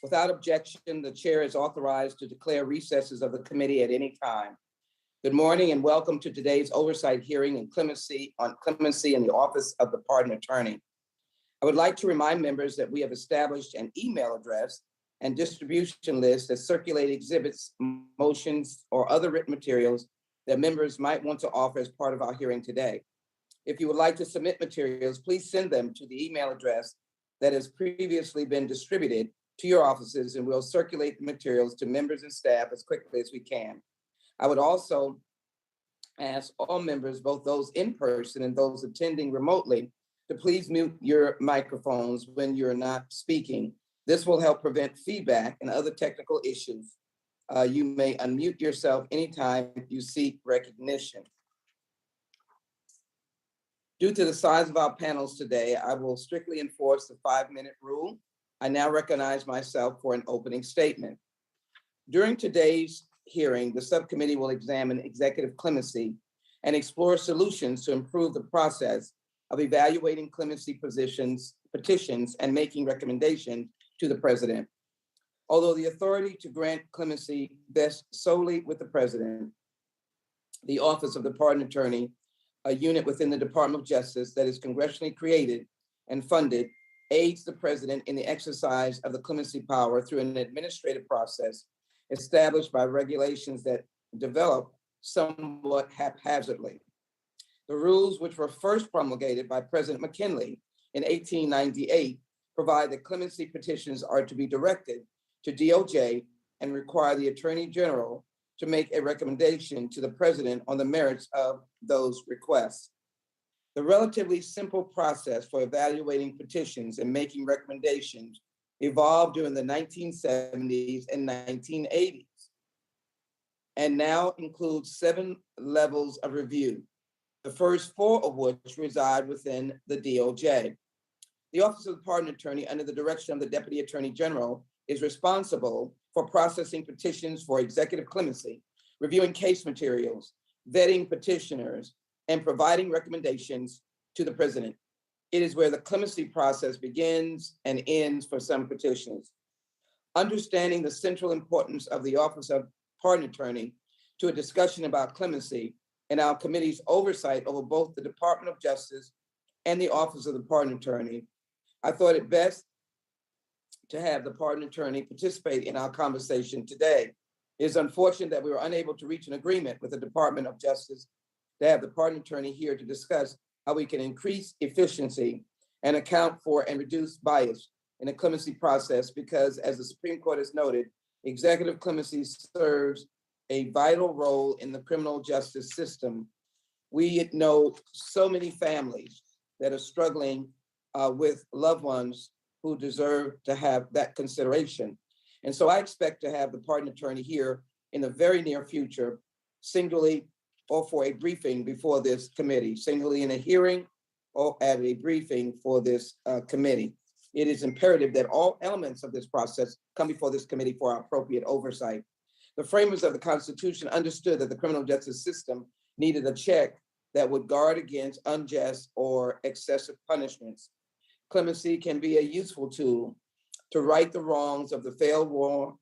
Without objection, the chair is authorized to declare recesses of the committee at any time. Good morning and welcome to today's oversight hearing on clemency in the Office of the Pardon Attorney. I would like to remind members that we have established an email address and distribution list that circulate exhibits, motions, or other written materials that members might want to offer as part of our hearing today. If you would like to submit materials, please send them to the email address that has previously been distributed to your offices, and we'll circulate the materials to members and staff as quickly as we can. I would also ask all members, both those in person and those attending remotely, to please mute your microphones when you're not speaking. This will help prevent feedback and other technical issues. You may unmute yourself anytime you seek recognition. Due to the size of our panels today, I will strictly enforce the 5-minute rule. I now recognize myself for an opening statement. During today's hearing, the subcommittee will examine executive clemency and explore solutions to improve the process of evaluating clemency petitions and making recommendations to the president. Although the authority to grant clemency vests solely with the president, the Office of the Pardon Attorney, a unit within the Department of Justice that is congressionally created and funded, aids the president in the exercise of the clemency power through an administrative process established by regulations that develop somewhat haphazardly. The rules, which were first promulgated by President McKinley in 1898, provide that clemency petitions are to be directed to DOJ and require the Attorney General to make a recommendation to the president on the merits of those requests. The relatively simple process for evaluating petitions and making recommendations evolved during the 1970s and 1980s, and now includes 7 levels of review, the first 4 of which reside within the DOJ. The Office of the Pardon Attorney, under the direction of the Deputy Attorney General, is responsible for processing petitions for executive clemency, reviewing case materials, vetting petitioners, and providing recommendations to the president. It is where the clemency process begins and ends for some petitions. Understanding the central importance of the Office of Pardon Attorney to a discussion about clemency and our committee's oversight over both the Department of Justice and the Office of the Pardon Attorney, I thought it best to have the Pardon Attorney participate in our conversation today. It is unfortunate that we were unable to reach an agreement with the Department of Justice to have the Pardon Attorney here to discuss how we can increase efficiency and account for and reduce bias in the clemency process, because as the Supreme Court has noted, executive clemency serves a vital role in the criminal justice system. We know so many families that are struggling with loved ones who deserve to have that consideration. And so I expect to have the Pardon Attorney here in the very near future, singly or for a briefing before this committee, singly in a hearing or at a briefing for this committee. It is imperative that all elements of this process come before this committee for appropriate oversight. The framers of the Constitution understood that the criminal justice system needed a check that would guard against unjust or excessive punishments. Clemency can be a useful tool to right the wrongs of the failed war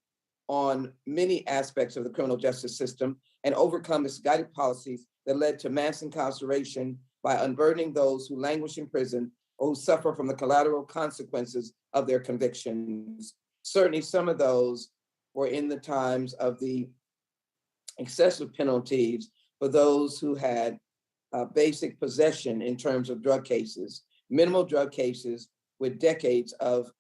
on many aspects of the criminal justice system and overcome misguided policies that led to mass incarceration by unburdening those who languish in prison or who suffer from the collateral consequences of their convictions. Certainly some of those were in the times of the excessive penalties for those who had basic possession in terms of drug cases, minimal drug cases with decades of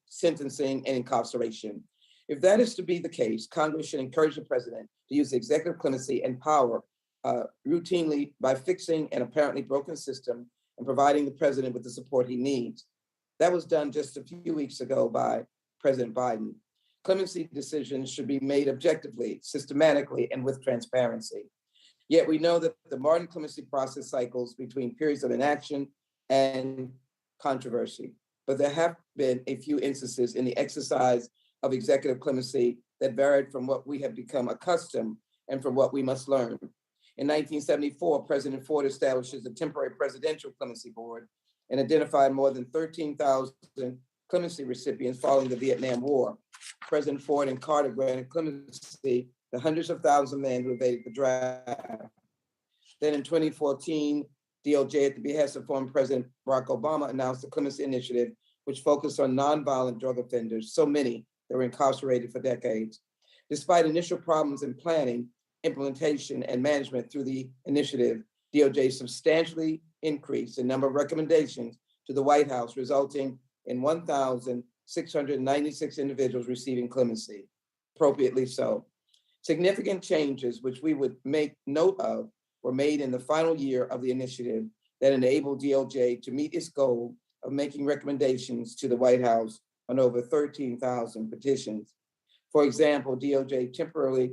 sentencing and incarceration. If that is to be the case, Congress should encourage the president to use executive clemency and power routinely by fixing an apparently broken system and providing the president with the support he needs. That was done just a few weeks ago by President Biden. Clemency decisions should be made objectively, systematically, and with transparency. Yet we know that the modern clemency process cycles between periods of inaction and controversy. But there have been a few instances in the exercise of executive clemency that varied from what we have become accustomed and from what we must learn. In 1974, President Ford establishes the temporary Presidential Clemency Board and identified more than 13,000 clemency recipients following the Vietnam War. President Ford and Carter granted clemency to hundreds of thousands of men who evaded the draft. Then in 2014, DOJ, at the behest of former President Barack Obama, announced the Clemency Initiative, which focused on nonviolent drug offenders, so many that were incarcerated for decades. Despite initial problems in planning, implementation, and management through the initiative, DOJ substantially increased the number of recommendations to the White House, resulting in 1,696 individuals receiving clemency, appropriately so. Significant changes, which we would make note of, were made in the final year of the initiative that enabled DOJ to meet its goal of making recommendations to the White House on over 13,000 petitions. For example, DOJ temporarily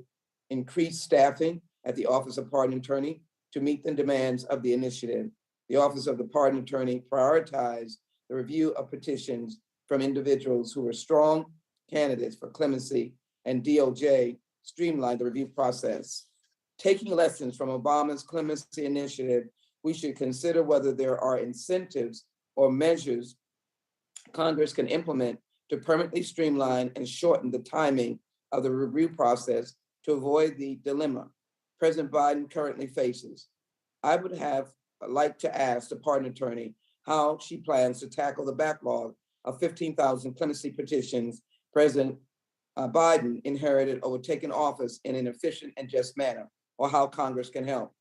increased staffing at the Office of Pardon Attorney to meet the demands of the initiative. The Office of the Pardon Attorney prioritized the review of petitions from individuals who were strong candidates for clemency, and DOJ streamlined the review process. Taking lessons from Obama's clemency initiative, we should consider whether there are incentives or measures Congress can implement to permanently streamline and shorten the timing of the review process to avoid the dilemma President Biden currently faces. I would have liked to ask the pardon attorney how she plans to tackle the backlog of 15,000 clemency petitions President Biden inherited over taking office in an efficient and just manner, or how Congress can help.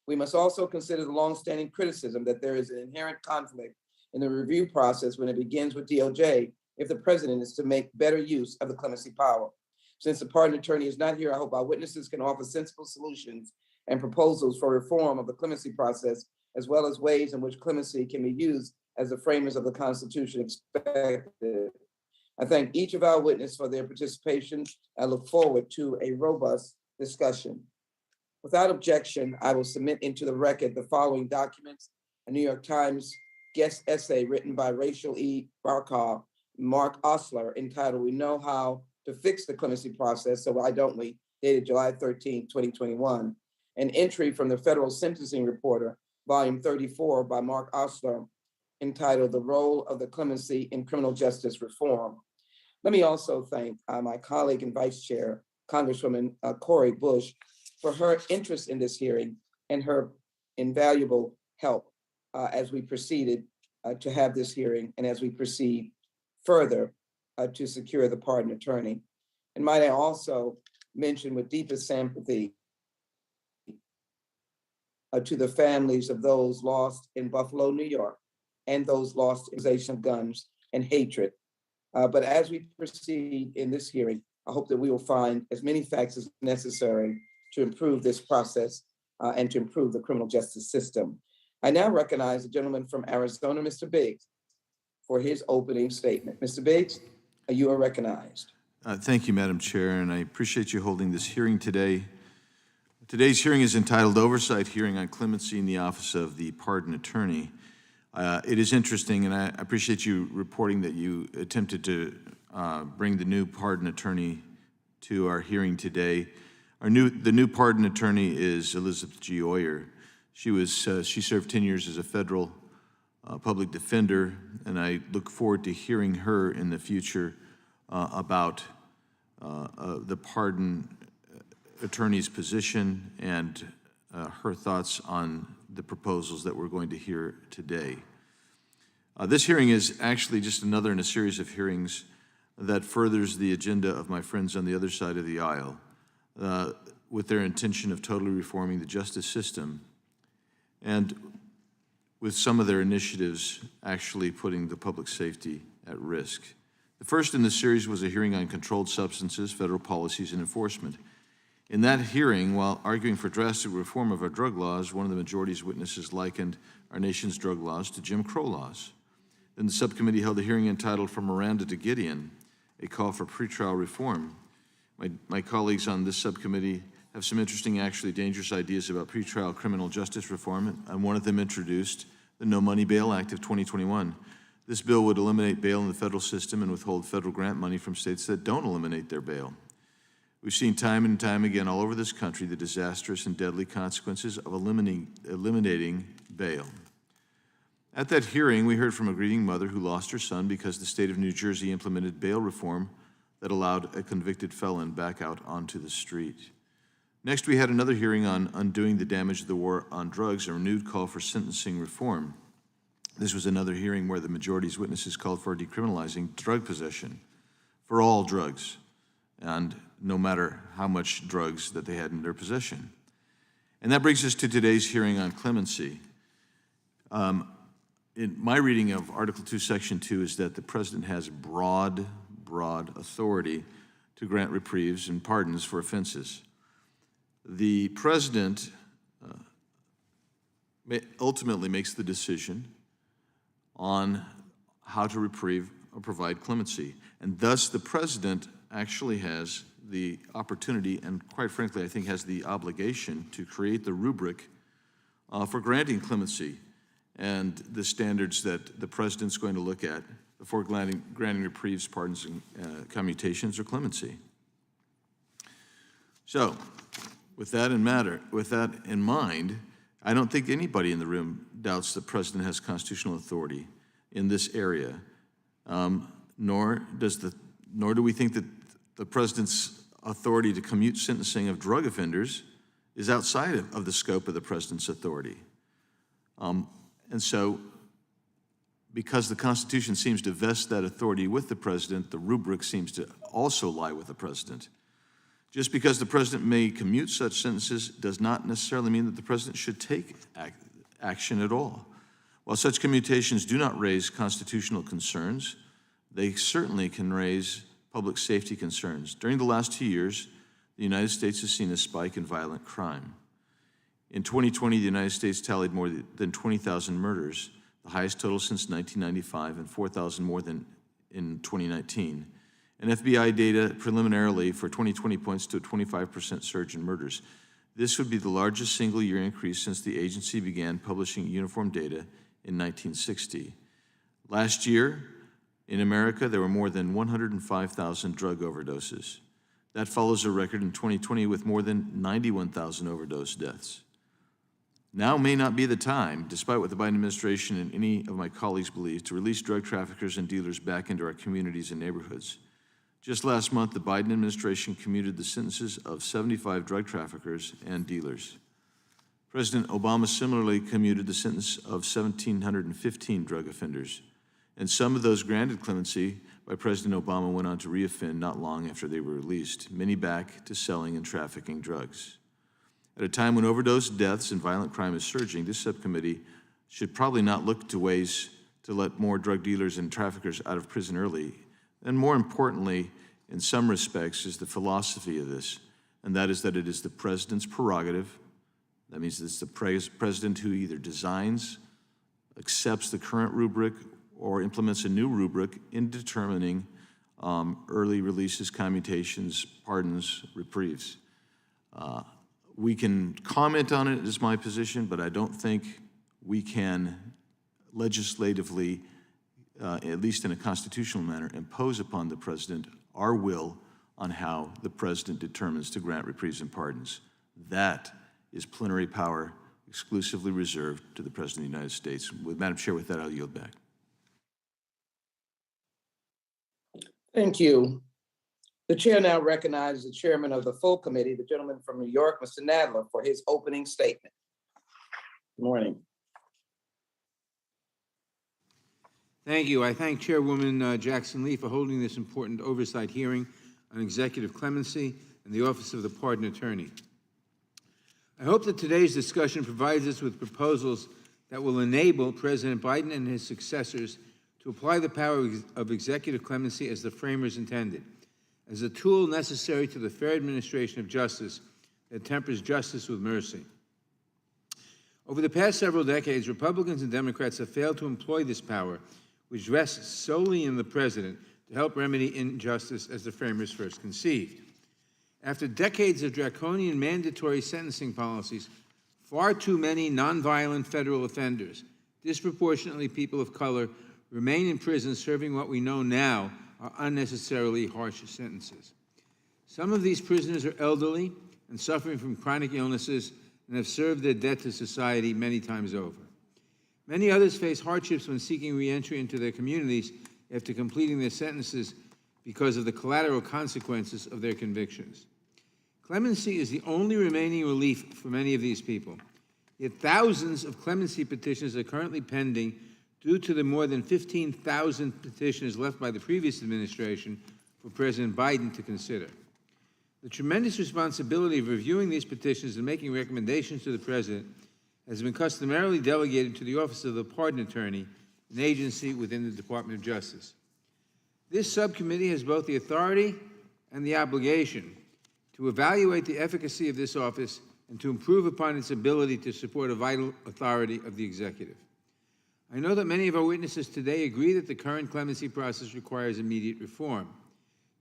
We must also consider the longstanding criticism that there is an inherent conflict in the review process when it begins with DOJ if the president is to make better use of the clemency power. Since the pardon attorney is not here, I hope our witnesses can offer sensible solutions and proposals for reform of the clemency process, as well as ways in which clemency can be used as the framers of the Constitution expected. I thank each of our witnesses for their participation. I look forward to a robust discussion. Without objection, I will submit into the record the following documents: a New York Times guest essay written by Rachel E. Barkow, Mark Osler, entitled "We Know How to Fix the Clemency Process, So Why Don't We?" dated July 13, 2021. An entry from the Federal Sentencing Reporter, volume 34, by Mark Osler, entitled "The Role of the Clemency in Criminal Justice Reform." Let me also thank my colleague and Vice Chair, Congresswoman Cori Bush, for her interest in this hearing and her invaluable help as we proceeded to have this hearing and as we proceed further to secure the pardon attorney. And might I also mention with deepest sympathy to the families of those lost in Buffalo, New York, and those lost in possession of guns and hatred. But as we proceed in this hearing, I hope that we will find as many facts as necessary to improve this process and to improve the criminal justice system. I now recognize the gentleman from Arizona, Mr. Biggs, for his opening statement. Mr. Biggs, you are recognized. Thank you, Madam Chair, and I appreciate you holding this hearing today. Today's hearing is entitled Oversight Hearing on Clemency in the Office of the Pardon Attorney. It is interesting, and I appreciate you reporting that you attempted to bring the new pardon attorney to our hearing today. The new pardon attorney is Elizabeth G. Oyer. She served 10 years as a federal public defender, and I look forward to hearing her in the future about the pardon attorney's position and her thoughts on the proposals that we're going to hear today. This hearing is actually just another in a series of hearings that furthers the agenda of my friends on the other side of the aisle with their intention of totally reforming the justice system, and with some of their initiatives actually putting the public safety at risk. The first in the series was a hearing on controlled substances, federal policies, and enforcement. In that hearing, while arguing for drastic reform of our drug laws, one of the majority's witnesses likened our nation's drug laws to Jim Crow laws. Then the subcommittee held a hearing entitled "From Miranda to Gideon," a call for pretrial reform. My colleagues on this subcommittee have some interesting, actually dangerous ideas about pretrial criminal justice reform, and one of them introduced the No Money Bail Act of 2021. This bill would eliminate bail in the federal system and withhold federal grant money from states that don't eliminate their bail. We've seen time and time again all over this country the disastrous and deadly consequences of eliminating bail. At that hearing, we heard from a grieving mother who lost her son because the state of New Jersey implemented bail reform that allowed a convicted felon back out onto the street. Next, we had another hearing on undoing the damage of the war on drugs, a renewed call for sentencing reform. This was another hearing where the majority's witnesses called for decriminalizing drug possession for all drugs, and no matter how much drugs that they had in their possession. And that brings us to today's hearing on clemency. In my reading of Article 2, Section 2 is that the president has broad authority to grant reprieves and pardons for offenses. The president ultimately makes the decision on how to reprieve or provide clemency. And thus the president actually has the opportunity and, quite frankly, I think has the obligation to create the rubric for granting clemency and the standards that the president's going to look at before granting reprieves, pardons, and commutations or clemency. So, with that in mind, I don't think anybody in the room doubts the president has constitutional authority in this area, nor do we think that the president's authority to commute sentencing of drug offenders is outside of the scope of the president's authority. And so, because the Constitution seems to vest that authority with the president, the rubric seems to also lie with the president. Just because the president may commute such sentences does not necessarily mean that the president should take action at all. While such commutations do not raise constitutional concerns, they certainly can raise public safety concerns. During the last 2 years, the United States has seen a spike in violent crime. In 2020, the United States tallied more than 20,000 murders, the highest total since 1995, and 4,000 more than in 2019. And FBI data preliminarily for 2020 points to a 25% surge in murders. This would be the largest single-year increase since the agency began publishing uniform data in 1960. Last year, in America, there were more than 105,000 drug overdoses. That follows a record in 2020 with more than 91,000 overdose deaths. Now may not be the time, despite what the Biden administration and any of my colleagues believe, to release drug traffickers and dealers back into our communities and neighborhoods. Just last month, the Biden administration commuted the sentences of 75 drug traffickers and dealers. President Obama similarly commuted the sentence of 1,715 drug offenders. And some of those granted clemency by President Obama went on to reoffend not long after they were released, many back to selling and trafficking drugs. At a time when overdose deaths and violent crime is surging, this subcommittee should probably not look to ways to let more drug dealers and traffickers out of prison early. And more importantly, in some respects, is the philosophy of this, and that is that it is the president's prerogative. That means it's the president who either designs, accepts the current rubric, or implements a new rubric in determining early releases, commutations, pardons, reprieves. We can comment on it, is my position, but I don't think we can legislatively, at least in a constitutional manner, impose upon the president our will on how the president determines to grant reprieves and pardons. That is plenary power exclusively reserved to the President of the United States. Madam Chair, with that, I'll yield back. Thank you. The chair now recognizes the chairman of the full committee, the gentleman from New York, Mr. Nadler, for his opening statement. Good morning. Thank you. I thank Chairwoman Jackson Lee for holding this important oversight hearing on executive clemency and the Office of the Pardon Attorney. I hope that today's discussion provides us with proposals that will enable President Biden and his successors to apply the power of executive clemency as the framers intended, as a tool necessary to the fair administration of justice that tempers justice with mercy. Over the past several decades, Republicans and Democrats have failed to employ this power, which rests solely in the president, to help remedy injustice as the framers first conceived. After decades of draconian mandatory sentencing policies, far too many nonviolent federal offenders, disproportionately people of color, remain in prison serving what we know now are unnecessarily harsh sentences. Some of these prisoners are elderly and suffering from chronic illnesses and have served their debt to society many times over. Many others face hardships when seeking re-entry into their communities after completing their sentences because of the collateral consequences of their convictions. Clemency is the only remaining relief for many of these people. Yet thousands of clemency petitions are currently pending due to the more than 15,000 petitions left by the previous administration for President Biden to consider. The tremendous responsibility of reviewing these petitions and making recommendations to the President has been customarily delegated to the Office of the Pardon Attorney, an agency within the Department of Justice. This subcommittee has both the authority and the obligation to evaluate the efficacy of this office and to improve upon its ability to support a vital authority of the executive. I know that many of our witnesses today agree that the current clemency process requires immediate reform.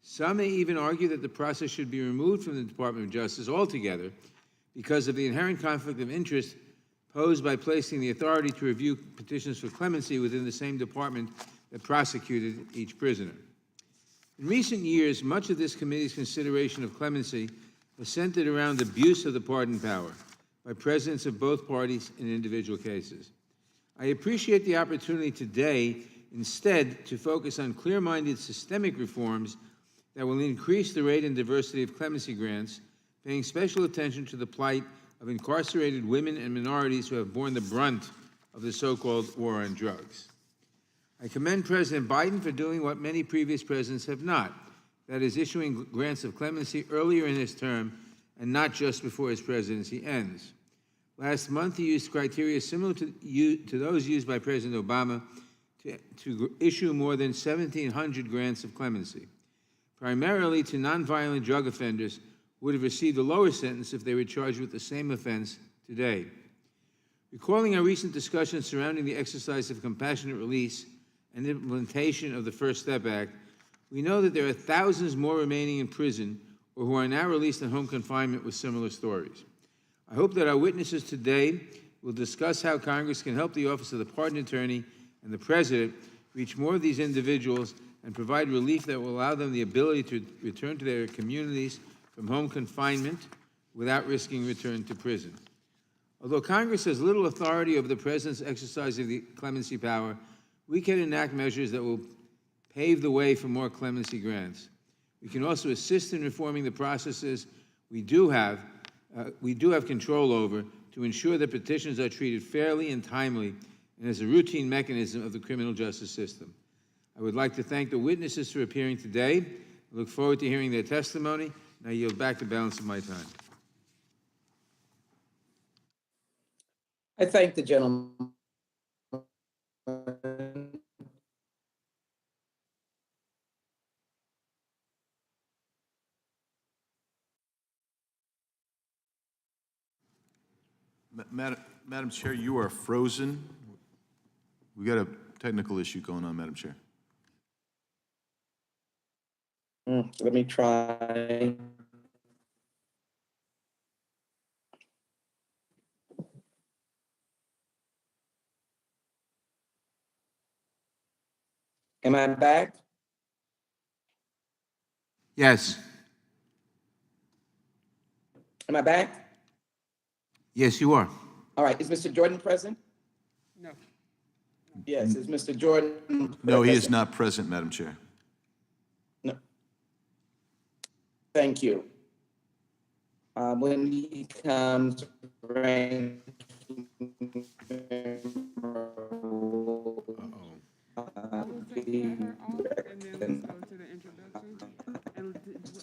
Some may even argue that the process should be removed from the Department of Justice altogether because of the inherent conflict of interest posed by placing the authority to review petitions for clemency within the same department that prosecuted each prisoner. In recent years, much of this committee's consideration of clemency was centered around the abuse of the pardon power by presidents of both parties in individual cases. I appreciate the opportunity today instead to focus on clear-minded systemic reforms that will increase the rate and diversity of clemency grants, paying special attention to the plight of incarcerated women and minorities who have borne the brunt of the so-called war on drugs. I commend President Biden for doing what many previous presidents have not, that is, issuing grants of clemency earlier in his term and not just before his presidency ends. Last month, he used criteria similar to those used by President Obama to issue more than 1,700 grants of clemency, primarily to nonviolent drug offenders who would have received a lower sentence if they were charged with the same offense today. Recalling our recent discussions surrounding the exercise of compassionate release and the implementation of the First Step Act, we know that there are thousands more remaining in prison or who are now released in home confinement with similar stories. I hope that our witnesses today will discuss how Congress can help the Office of the Pardon Attorney and the President reach more of these individuals and provide relief that will allow them the ability to return to their communities from home confinement without risking return to prison. Although Congress has little authority over the President's exercise of the clemency power, we can enact measures that will pave the way for more clemency grants. We can also assist in reforming the processes we do have control over to ensure that petitions are treated fairly and timely and as a routine mechanism of the criminal justice system. I would like to thank the witnesses for appearing today. I look forward to hearing their testimony, and I yield back the balance of my time. I thank the gentleman. Madam Chair, you are frozen. We got a technical issue going on, Madam Chair. Let me try. Am I back? Yes. Am I back? Yes, you are. All right, is Mr. Jordan present? No. Yes, is Mr. Jordan present? No, he is not present, Madam Chair. No. Thank you. When he comes, And then let's go to the introduction, and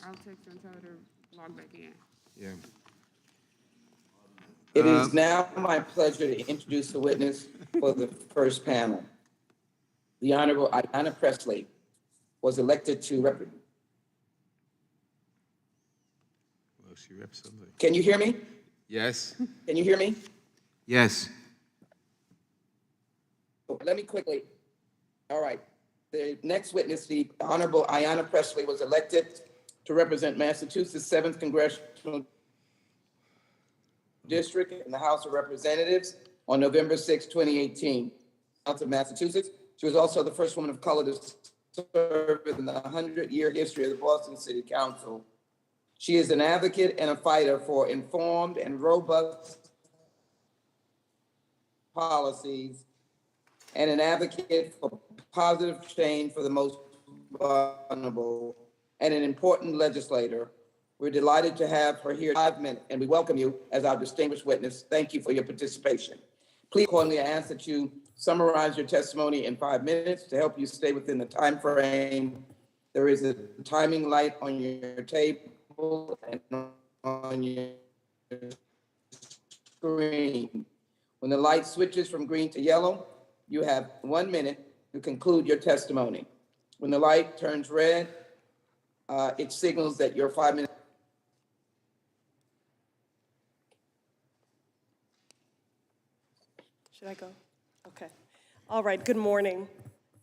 I'll text her and tell her to log back in. Yeah. It is now my pleasure to introduce the witness for the first panel. The Honorable Ayanna Pressley was elected to represent. Well, she reps somebody. Can you hear me? Yes. Can you hear me? Yes. Let me quickly. All right. The next witness, the Honorable Ayanna Pressley, was elected to represent Massachusetts 7th Congressional District in the House of Representatives on November 6, 2018. House of Massachusetts. She was also the first woman of color to serve in the 100-year history of the Boston City Council. She is an advocate and a fighter for informed and robust policies and an advocate for positive change for the most vulnerable, and an important legislator. We're delighted to have her here 5 minutes, and we welcome you as our distinguished witness. Thank you for your participation. Please, accordingly, I ask that you summarize your testimony in 5 minutes to help you stay within the time frame. There is a timing light on your table and on your screen. When the light switches from green to yellow, you have 1 minute to conclude your testimony. When the light turns red, it signals that your 5 minutes. Should I go? Okay. All right, good morning.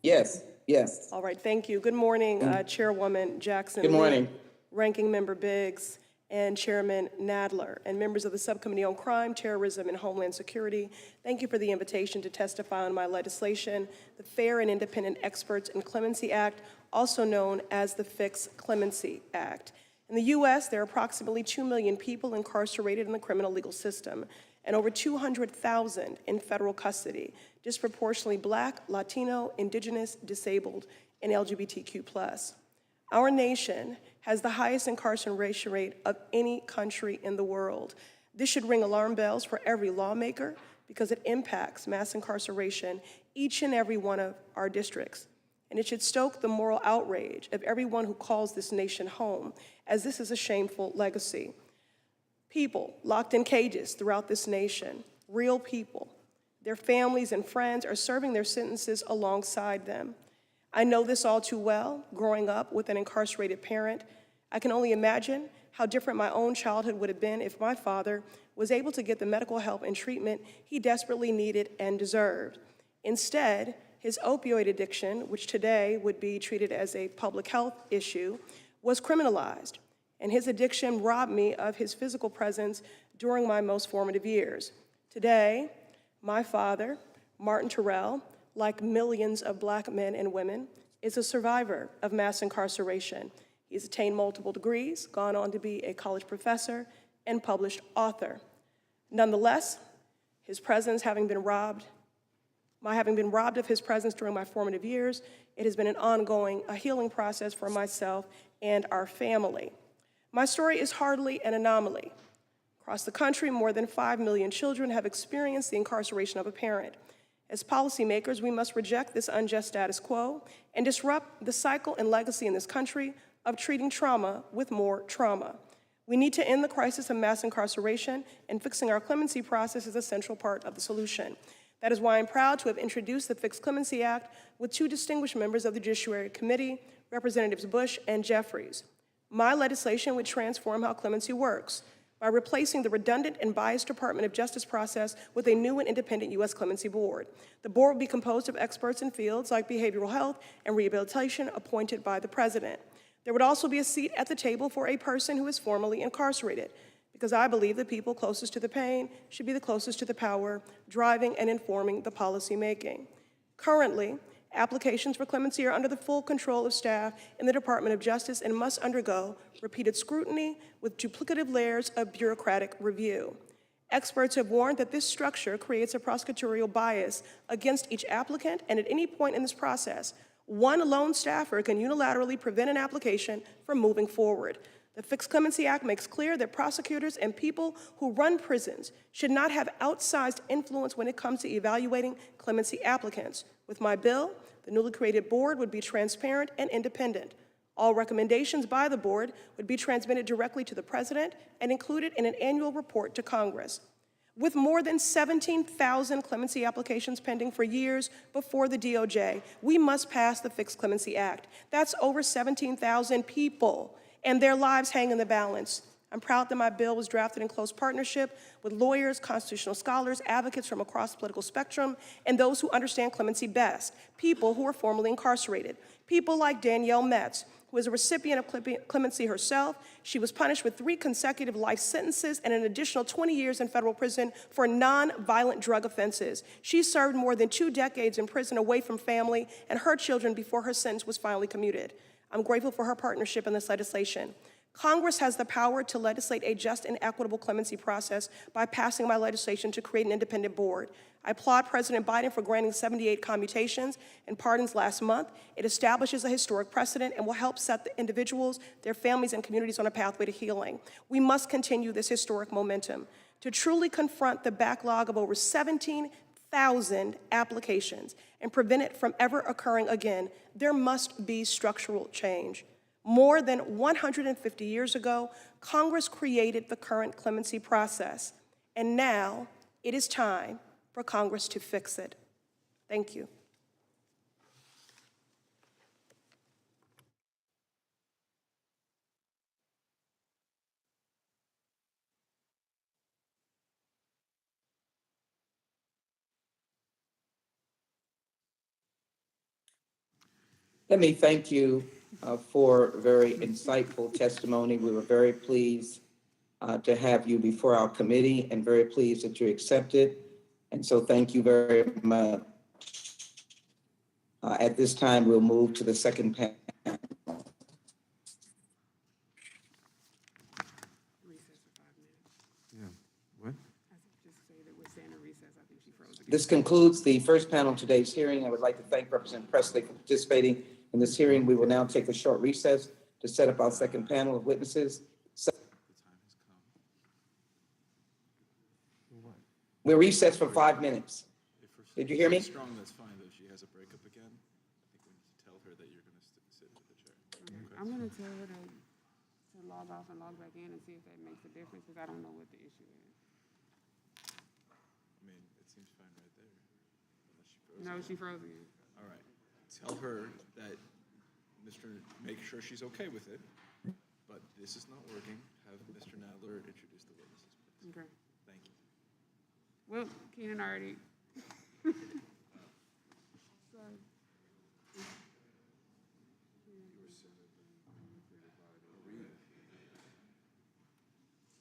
Yes, yes. All right, thank you. Good morning, Chairwoman Jackson. Good morning. Lee, Ranking Member Biggs, and Chairman Nadler, and members of the Subcommittee on Crime, Terrorism, and Homeland Security. Thank you for the invitation to testify on my legislation, the Fair and Independent Experts in Clemency Act, also known as the Fix Clemency Act. In the U.S., there are approximately 2 million people incarcerated in the criminal legal system, and over 200,000 in federal custody, disproportionately Black, Latino, Indigenous, disabled, and LGBTQ+. Our nation has the highest incarceration rate of any country in the world. This should ring alarm bells for every lawmaker because it impacts mass incarceration each and every one of our districts. And it should stoke the moral outrage of everyone who calls this nation home, as this is a shameful legacy. People locked in cages throughout this nation, real people, their families and friends are serving their sentences alongside them. I know this all too well, growing up with an incarcerated parent. I can only imagine how different my own childhood would have been if my father was able to get the medical help and treatment he desperately needed and deserved. Instead, his opioid addiction, which today would be treated as a public health issue, was criminalized, and his addiction robbed me of his physical presence during my most formative years. Today, my father, Martin Terrell, like millions of Black men and women, is a survivor of mass incarceration. He's attained multiple degrees, gone on to be a college professor, and published author. Nonetheless, his presence having been robbed of his presence during my formative years, it has been an ongoing, healing process for myself and our family. My story is hardly an anomaly. Across the country, more than 5 million children have experienced the incarceration of a parent. As policymakers, we must reject this unjust status quo and disrupt the cycle and legacy in this country of treating trauma with more trauma. We need to end the crisis of mass incarceration, and fixing our clemency process is a central part of the solution. That is why I'm proud to have introduced the Fix Clemency Act with 2 distinguished members of the Judiciary Committee, Representatives Bush and Jeffries. My legislation would transform how clemency works by replacing the redundant and biased Department of Justice process with a new and independent U.S. Clemency Board. The board will be composed of experts in fields like behavioral health and rehabilitation appointed by the President. There would also be a seat at the table for a person who is formerly incarcerated, because I believe the people closest to the pain should be the closest to the power, driving and informing the policy making. Currently, applications for clemency are under the full control of staff in the Department of Justice and must undergo repeated scrutiny with duplicative layers of bureaucratic review. Experts have warned that this structure creates a prosecutorial bias against each applicant, and at any point in this process, one lone staffer can unilaterally prevent an application from moving forward. The Fix Clemency Act makes clear that prosecutors and people who run prisons should not have outsized influence when it comes to evaluating clemency applicants. With my bill, the newly created board would be transparent and independent. All recommendations by the board would be transmitted directly to the President and included in an annual report to Congress. With more than 17,000 clemency applications pending for years before the DOJ, we must pass the Fix Clemency Act. That's over 17,000 people, and their lives hang in the balance. I'm proud that my bill was drafted in close partnership with lawyers, constitutional scholars, advocates from across the political spectrum, and those who understand clemency best, people who are formerly incarcerated. People like Danielle Metz, who is a recipient of clemency herself. She was punished with 3 consecutive life sentences and an additional 20 years in federal prison for non-violent drug offenses. She served more than 2 decades in prison away from family and her children before her sentence was finally commuted. I'm grateful for her partnership in this legislation. Congress has the power to legislate a just and equitable clemency process by passing by legislation to create an independent board. I applaud President Biden for granting 78 commutations and pardons last month. It establishes a historic precedent and will help set the individuals, their families, and communities on a pathway to healing. We must continue this historic momentum. To truly confront the backlog of over 17,000 applications and prevent it from ever occurring again, there must be structural change. More than 150 years ago, Congress created the current clemency process, and now it is time for Congress to fix it. Thank you. Let me thank you for very insightful testimony. We were very pleased to have you before our committee and very pleased that you accepted. And so thank you very much. At this time, we'll move to the second panel. Recess for 5 minutes. Yeah, what? I just say that we're saying a recess. I think she froze again. This concludes the first panel of today's hearing. I would like to thank Representative Presley for participating in this hearing. We will now take a short recess to set up our second panel of witnesses. We're recessed for 5 minutes. Did you hear me? Strong, that's fine, though. She has a breakup again. I think we need to tell her that you're going to sit with the chair. Okay. I'm gonna tell her to log off and log back in and see if that makes a difference, because I don't know what the issue is. I mean, it seems fine right there. Unless she froze. No, she froze again. All right. Tell her that make sure she's okay with it, but this is not working. Have Mr. Nadler introduce the witnesses, please. Okay. Thank you. Well, Keenan already. Sorry.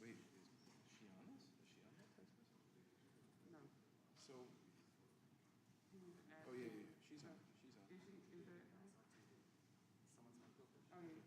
Wait, is she on this? Is she on that text message? No. So, oh yeah, she's on. She's on. Is that her? Oh, yeah.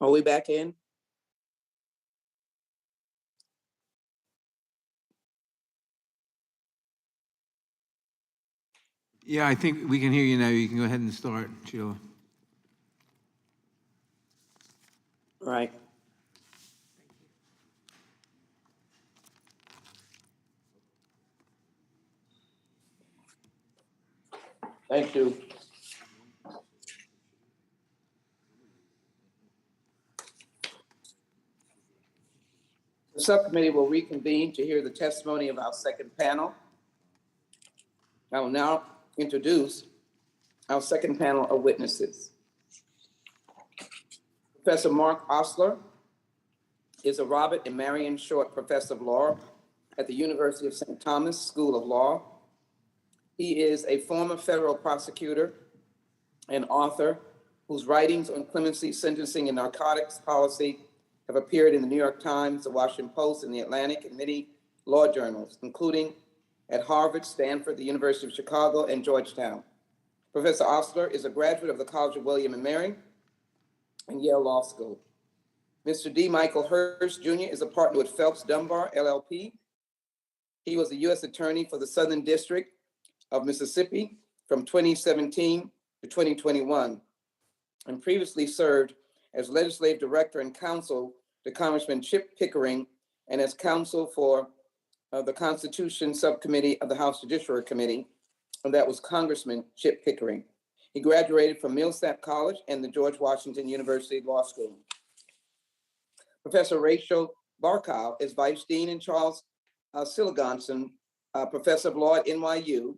Are we back in? Yeah, I think we can hear you now. You can go ahead and start, Sheila. All right. Thank you. The subcommittee will reconvene to hear the testimony of our second panel. I will now introduce our second panel of witnesses. Professor Mark Osler is a Robert and Marion Short Professor of Law at the University of St. Thomas School of Law. He is a former federal prosecutor and author whose writings on clemency, sentencing, and narcotics policy have appeared in the New York Times, the Washington Post, and the Atlantic, and many law journals, including at Harvard, Stanford, the University of Chicago, and Georgetown. Professor Osler is a graduate of the College of William and Mary and Yale Law School. Mr. D. Michael Hurst Jr. is a partner with Phelps Dunbar, LLP. He was a U.S. Attorney for the Southern District of Mississippi from 2017 to 2021, and previously served as Legislative Director and Counsel to Congressman Chip Pickering and as Counsel for the Constitution Subcommittee of the House Judiciary Committee, and that was Congressman Chip Pickering. He graduated from Millsap College and the George Washington University Law School. Professor Rachel Barkow is Vice Dean, and Charles Siligonson, Professor of Law at NYU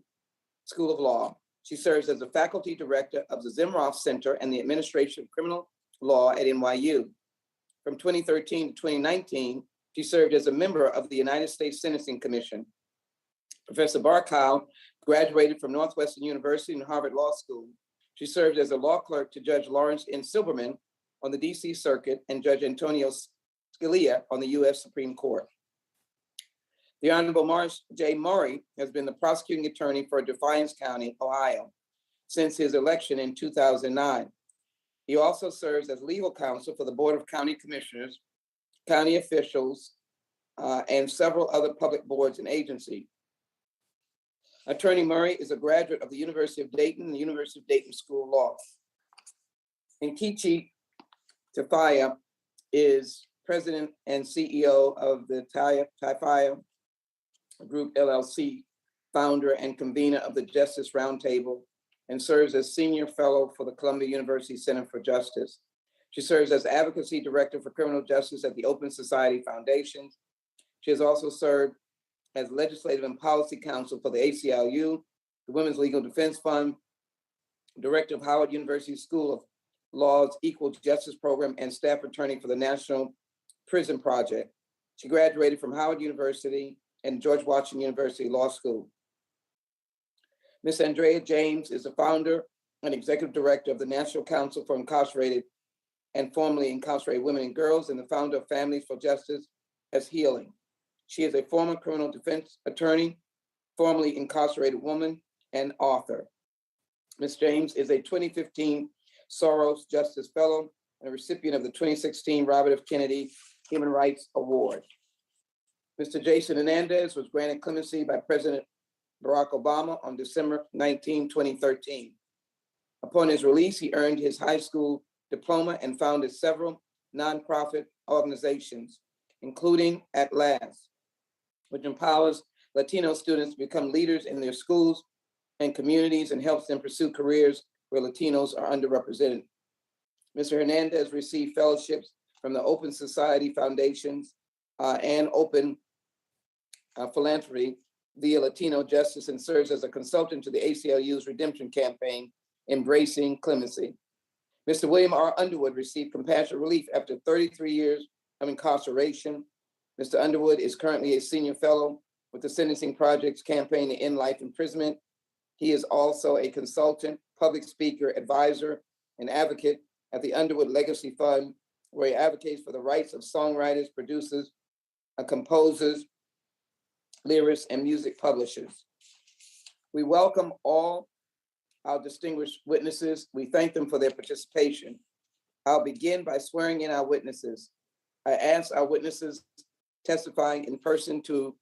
School of Law. She serves as the Faculty Director of the Zimroff Center and the Administration of Criminal Law at NYU. From 2013 to 2019, she served as a member of the United States Sentencing Commission. Professor Barkow graduated from Northwestern University and Harvard Law School. She served as a law clerk to Judge Lawrence N. Silberman on the DC Circuit and Judge Antonio Scalia on the US Supreme Court. The Honorable Morris J. Murray has been the prosecuting attorney for Defiance County, Ohio, since his election in 2009. He also serves as legal counsel for the Board of County Commissioners, county officials, and several other public boards and agencies. Attorney Murray is a graduate of the University of Dayton and the University of Dayton School of Law. Nkechi Tafaya is president and CEO of the Tafaya Group LLC, founder and convener of the Justice Roundtable, and serves as senior fellow for the Columbia University Center for Justice. She serves as advocacy director for criminal justice at the Open Society Foundation. She has also served as legislative and policy counsel for the ACLU, the Women's Legal Defense Fund, director of Howard University School of Law's Equal Justice Program, and staff attorney for the National Prison Project. She graduated from Howard University and George Washington University Law School. Ms. Andrea James is the founder and executive director of the National Council for Incarcerated and Formerly Incarcerated Women and Girls, and the founder of Families for Justice as Healing. She is a former criminal defense attorney, formerly incarcerated woman, and author. Ms. James is a 2015 Soros Justice Fellow and a recipient of the 2016 Robert F. Kennedy Human Rights Award. Mr. Jason Hernandez was granted clemency by President Barack Obama on December 19, 2013. Upon his release, he earned his high school diploma and founded several nonprofit organizations, including At Last, which empowers Latino students to become leaders in their schools and communities and helps them pursue careers where Latinos are underrepresented. Mr. Hernandez received fellowships from the Open Society Foundations and Open Philanthropy via Latino Justice, and serves as a consultant to the ACLU's redemption campaign, Embracing Clemency. Mr. William R. Underwood received compassionate relief after 33 years of incarceration. Mr. Underwood is currently a senior fellow with the Sentencing Project's campaign to end life imprisonment. He is also a consultant, public speaker, advisor, and advocate at the Underwood Legacy Fund, where he advocates for the rights of songwriters, producers, composers, lyrics, and music publishers. We welcome all our distinguished witnesses. We thank them for their participation. I'll begin by swearing in our witnesses. I ask our witnesses testifying in person to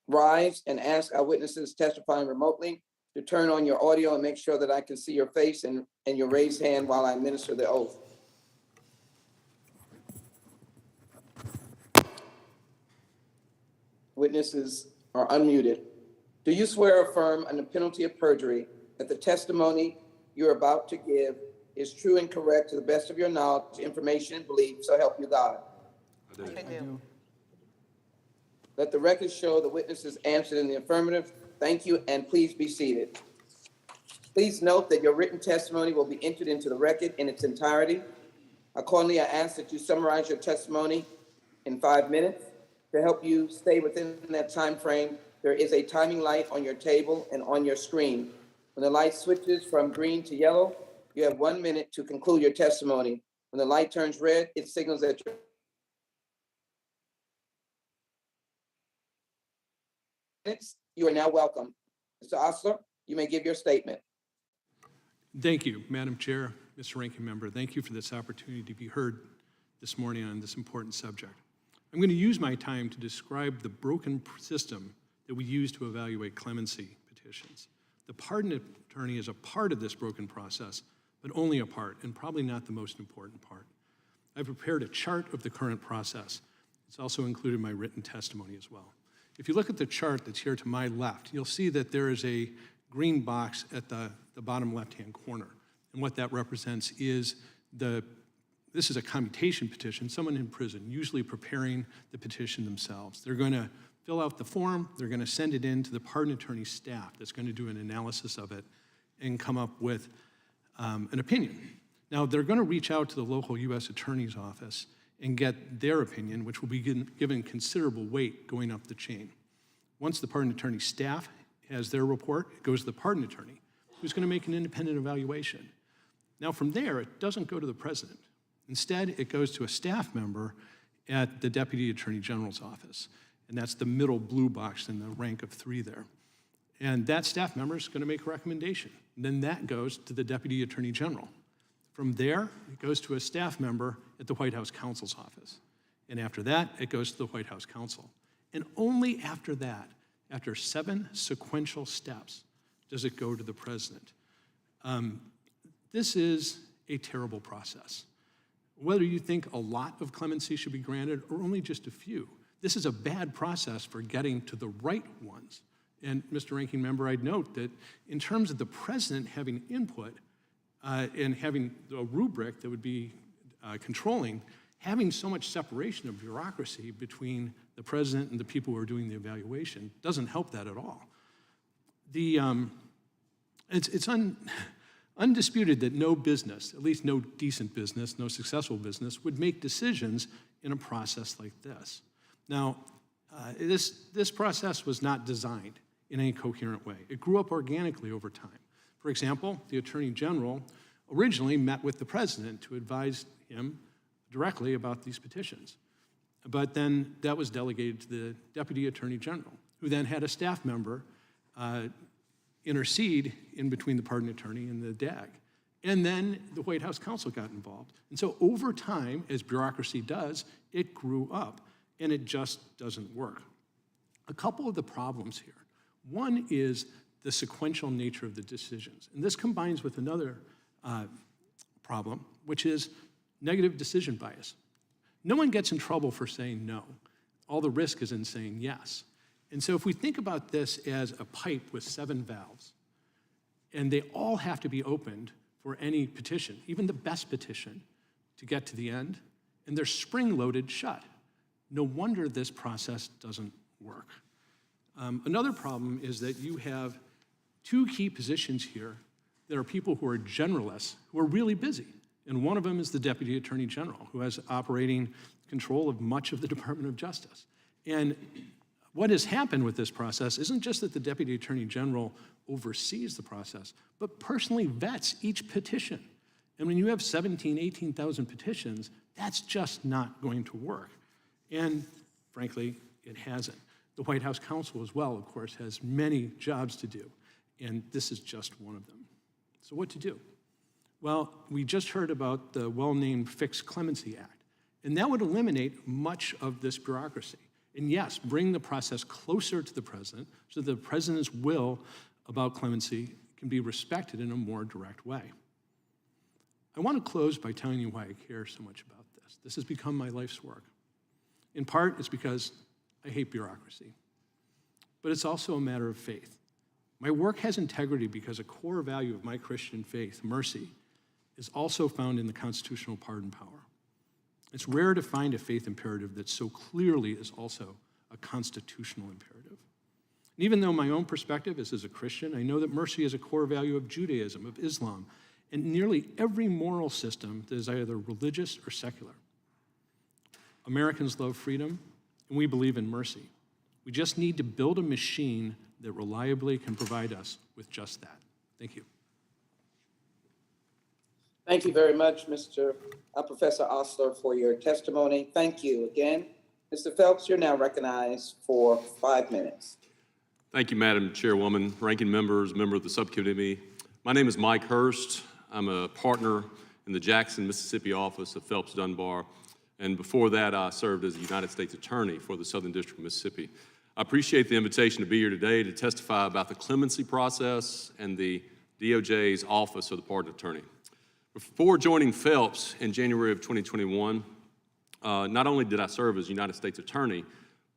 rise and ask our witnesses testifying remotely to turn on your audio and make sure that I can see your face and your raised hand while I administer the oath. Witnesses are unmuted. Do you swear or affirm under penalty of perjury that the testimony you're about to give is true and correct to the best of your knowledge, information, and belief, so help you God? I do. Let the record show the witnesses answered in the affirmative. Thank you, and please be seated. Please note that your written testimony will be entered into the record in its entirety. Accordingly, I ask that you summarize your testimony in 5 minutes. To help you stay within that time frame, there is a timing light on your table and on your screen. When the light switches from green to yellow, you have 1 minute to conclude your testimony. When the light turns red, it signals that you are now welcome. Mr. Osler, you may give your statement. Thank you, Madam Chair, Mr. Ranking Member. Thank you for this opportunity to be heard this morning on this important subject. I'm going to use my time to describe the broken system that we use to evaluate clemency petitions. The pardon attorney is a part of this broken process, but only a part, and probably not the most important part. I've prepared a chart of the current process. It's also included in my written testimony as well. If you look at the chart that's here to my left, you'll see that there is a green box at the bottom left-hand corner. And what that represents is this is a commutation petition, someone in prison, usually preparing the petition themselves. They're going to fill out the form, they're going to send it in to the pardon attorney staff that's going to do an analysis of it and come up with an opinion. Now, they're going to reach out to the local U.S. Attorney's Office and get their opinion, which will be given considerable weight going up the chain. Once the pardon attorney staff has their report, it goes to the pardon attorney, who's going to make an independent evaluation. Now, from there, it doesn't go to the president. Instead, it goes to a staff member at the Deputy Attorney General's office, and that's the middle blue box in the rank of 3 there. And that staff member is going to make a recommendation. And then that goes to the Deputy Attorney General. From there, it goes to a staff member at the White House counsel's office. And after that, it goes to the White House counsel. And only after that, after 7 sequential steps, does it go to the president. This is a terrible process. Whether you think a lot of clemency should be granted or only just a few, this is a bad process for getting to the right ones. And Mr. Ranking Member, I'd note that in terms of the president having input and having a rubric that would be controlling, having so much separation of bureaucracy between the president and the people who are doing the evaluation doesn't help that at all. It's undisputed that no business, at least no decent business, no successful business, would make decisions in a process like this. Now, this process was not designed in any coherent way. It grew up organically over time. For example, the Attorney General originally met with the president to advise him directly about these petitions. But then that was delegated to the Deputy Attorney General, who then had a staff member intercede in between the pardon attorney and the DAG. And then the White House counsel got involved. And so over time, as bureaucracy does, it grew up, and it just doesn't work. A couple of the problems here. One is the sequential nature of the decisions. And this combines with another problem, which is negative decision bias. No one gets in trouble for saying no. All the risk is in saying yes. And so if we think about this as a pipe with 7 valves, and they all have to be opened for any petition, even the best petition, to get to the end, and they're spring-loaded shut. No wonder this process doesn't work. Another problem is that you have 2 key positions here that are people who are generalists, who are really busy. And one of them is the Deputy Attorney General, who has operating control of much of the Department of Justice. And what has happened with this process isn't just that the Deputy Attorney General oversees the process, but personally vets each petition. And when you have 17,000, 18,000 petitions, that's just not going to work. And frankly, it hasn't. The White House counsel as well, of course, has many jobs to do, and this is just one of them. So what to do? Well, we just heard about the well-named Fixed Clemency Act, and that would eliminate much of this bureaucracy. And yes, bring the process closer to the president so that the president's will about clemency can be respected in a more direct way. I want to close by telling you why I care so much about this. This has become my life's work. In part, it's because I hate bureaucracy, but it's also a matter of faith. My work has integrity because a core value of my Christian faith, mercy, is also found in the constitutional pardon power. It's rare to find a faith imperative that so clearly is also a constitutional imperative. And even though my own perspective is as a Christian, I know that mercy is a core value of Judaism, of Islam, and nearly every moral system that is either religious or secular. Americans love freedom, and we believe in mercy. We just need to build a machine that reliably can provide us with just that. Thank you. Thank you very much, Professor Osler, for your testimony. Thank you again. Mr. Phelps, you're now recognized for 5 minutes. Thank you, Madam Chairwoman, ranking members, member of the subcommittee. My name is Mike Hurst. I'm a partner in the Jackson, Mississippi office of Phelps Dunbar. And before that, I served as a United States Attorney for the Southern District of Mississippi. I appreciate the invitation to be here today to testify about the clemency process and the DOJ's Office of the Pardon Attorney. Before joining Phelps in January of 2021, not only did I serve as United States Attorney,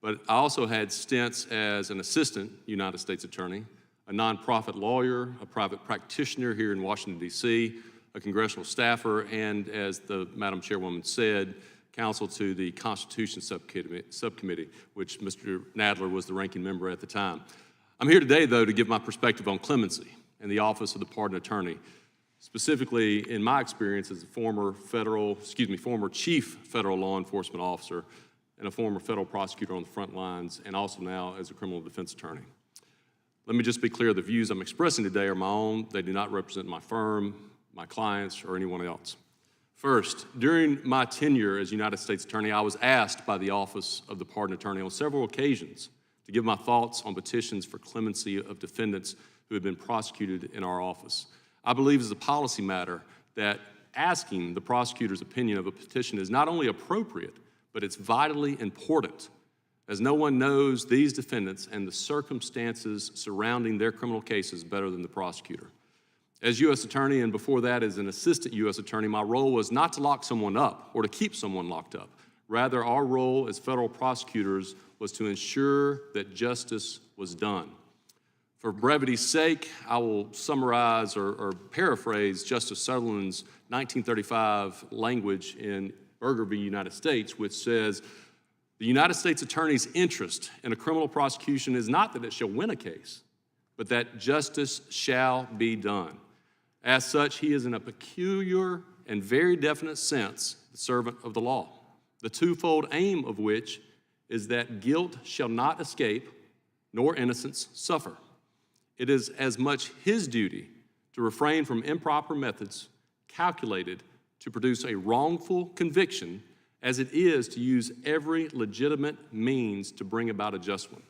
but I also had stints as an Assistant United States Attorney, a nonprofit lawyer, a private practitioner here in Washington, D.C., a congressional staffer, and as the Madam Chairwoman said, counsel to the Constitution Subcommittee, which Mr. Nadler was the ranking member at the time. I'm here today, though, to give my perspective on clemency and the Office of the Pardon Attorney. Specifically, in my experience as a former chief federal law enforcement officer and a former federal prosecutor on the front lines, and also now as a criminal defense attorney. Let me just be clear, the views I'm expressing today are my own. They do not represent my firm, my clients, or anyone else. First, during my tenure as United States Attorney, I was asked by the Office of the Pardon Attorney on several occasions to give my thoughts on petitions for clemency of defendants who had been prosecuted in our office. I believe as a policy matter that asking the prosecutor's opinion of a petition is not only appropriate, but it's vitally important, as no one knows these defendants and the circumstances surrounding their criminal cases better than the prosecutor. As U.S. Attorney, and before that as an Assistant U.S. Attorney, my role was not to lock someone up or to keep someone locked up. Rather, our role as federal prosecutors was to ensure that justice was done. For brevity's sake, I will summarize or paraphrase Justice Sutherland's 1935 language in Berger v. United States, which says, the United States Attorney's interest in a criminal prosecution is not that it shall win a case, but that justice shall be done. As such, he is in a peculiar and very definite sense the servant of the law, the twofold aim of which is that guilt shall not escape, nor innocence suffer. It is as much his duty to refrain from improper methods calculated to produce a wrongful conviction as it is to use every legitimate means to bring about a just one.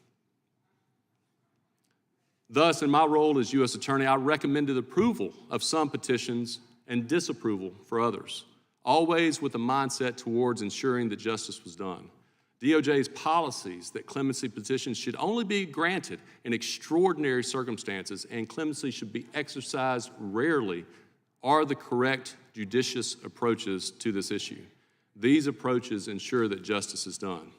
Thus, in my role as U.S. Attorney, I recommended approval of some petitions and disapproval for others, always with a mindset towards ensuring that justice was done. DOJ's policies that clemency petitions should only be granted in extraordinary circumstances and clemency should be exercised rarely are the correct judicious approaches to this issue. These approaches ensure that justice is done.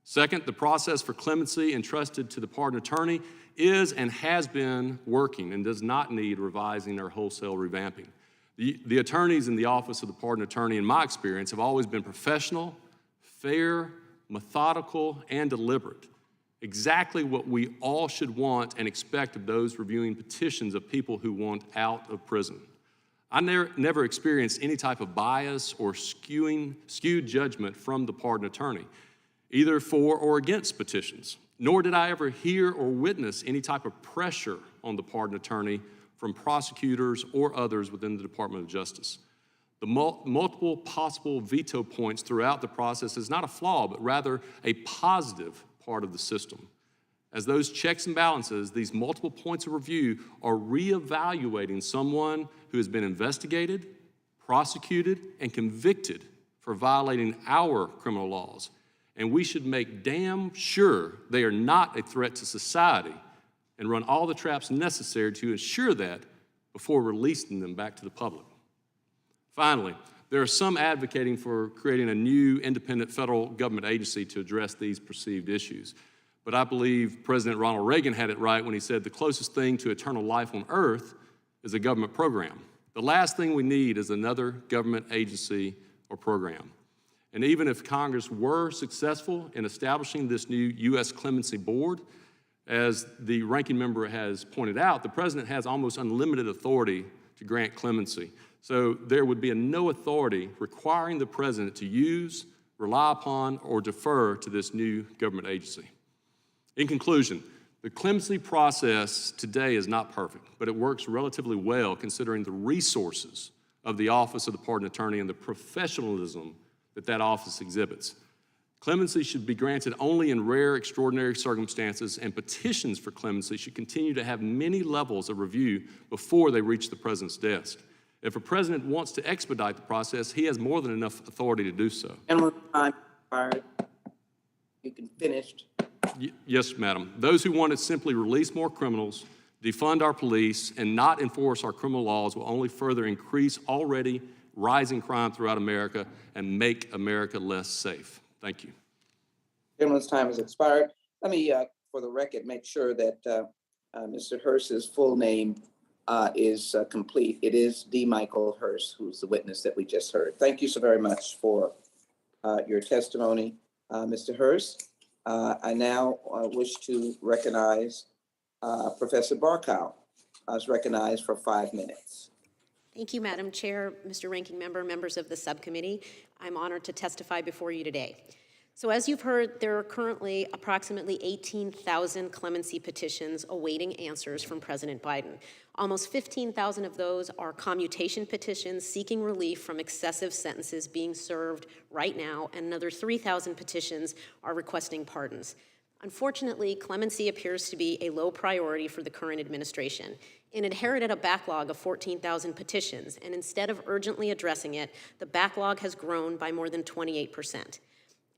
Second, the process for clemency entrusted to the pardon attorney is and has been working and does not need revising or wholesale revamping. The attorneys in the Office of the Pardon Attorney, in my experience, have always been professional, fair, methodical, and deliberate. Exactly what we all should want and expect of those reviewing petitions of people who want out of prison. I never experienced any type of bias or skewed judgment from the pardon attorney, either for or against petitions, nor did I ever hear or witness any type of pressure on the pardon attorney from prosecutors or others within the Department of Justice. The multiple possible veto points throughout the process is not a flaw, but rather a positive part of the system. As those checks and balances, these multiple points of review are reevaluating someone who has been investigated, prosecuted, and convicted for violating our criminal laws. And we should make damn sure they are not a threat to society and run all the traps necessary to ensure that before releasing them back to the public. Finally, there are some advocating for creating a new independent federal government agency to address these perceived issues. But I believe President Ronald Reagan had it right when he said the closest thing to eternal life on earth is a government program. The last thing we need is another government agency or program. And even if Congress were successful in establishing this new U.S. Clemency Board, as the ranking member has pointed out, the president has almost unlimited authority to grant clemency. So there would be no authority requiring the president to use, rely upon, or defer to this new government agency. In conclusion, the clemency process today is not perfect, but it works relatively well considering the resources of the Office of the Pardon Attorney and the professionalism that office exhibits. Clemency should be granted only in rare, extraordinary circumstances, and petitions for clemency should continue to have many levels of review before they reach the president's desk. If a president wants to expedite the process, he has more than enough authority to do so. And when time expired, you can finish. Yes, madam. Those who want to simply release more criminals, defund our police, and not enforce our criminal laws will only further increase already rising crime throughout America and make America less safe. Thank you. Gentleman's time has expired. Let me, for the record, make sure that Mr. Hurst's full name is complete. It is D. Michael Hurst, who's the witness that we just heard. Thank you so very much for your testimony, Mr. Hurst. I now wish to recognize Professor Barkow is recognized for 5 minutes. Thank you, Madam Chair, Mr. Ranking Member, members of the subcommittee. I'm honored to testify before you today. So as you've heard, there are currently approximately 18,000 clemency petitions awaiting answers from President Biden. Almost 15,000 of those are commutation petitions seeking relief from excessive sentences being served right now, and another 3,000 petitions are requesting pardons. Unfortunately, clemency appears to be a low priority for the current administration. It inherited a backlog of 14,000 petitions, and instead of urgently addressing it, the backlog has grown by more than 28%.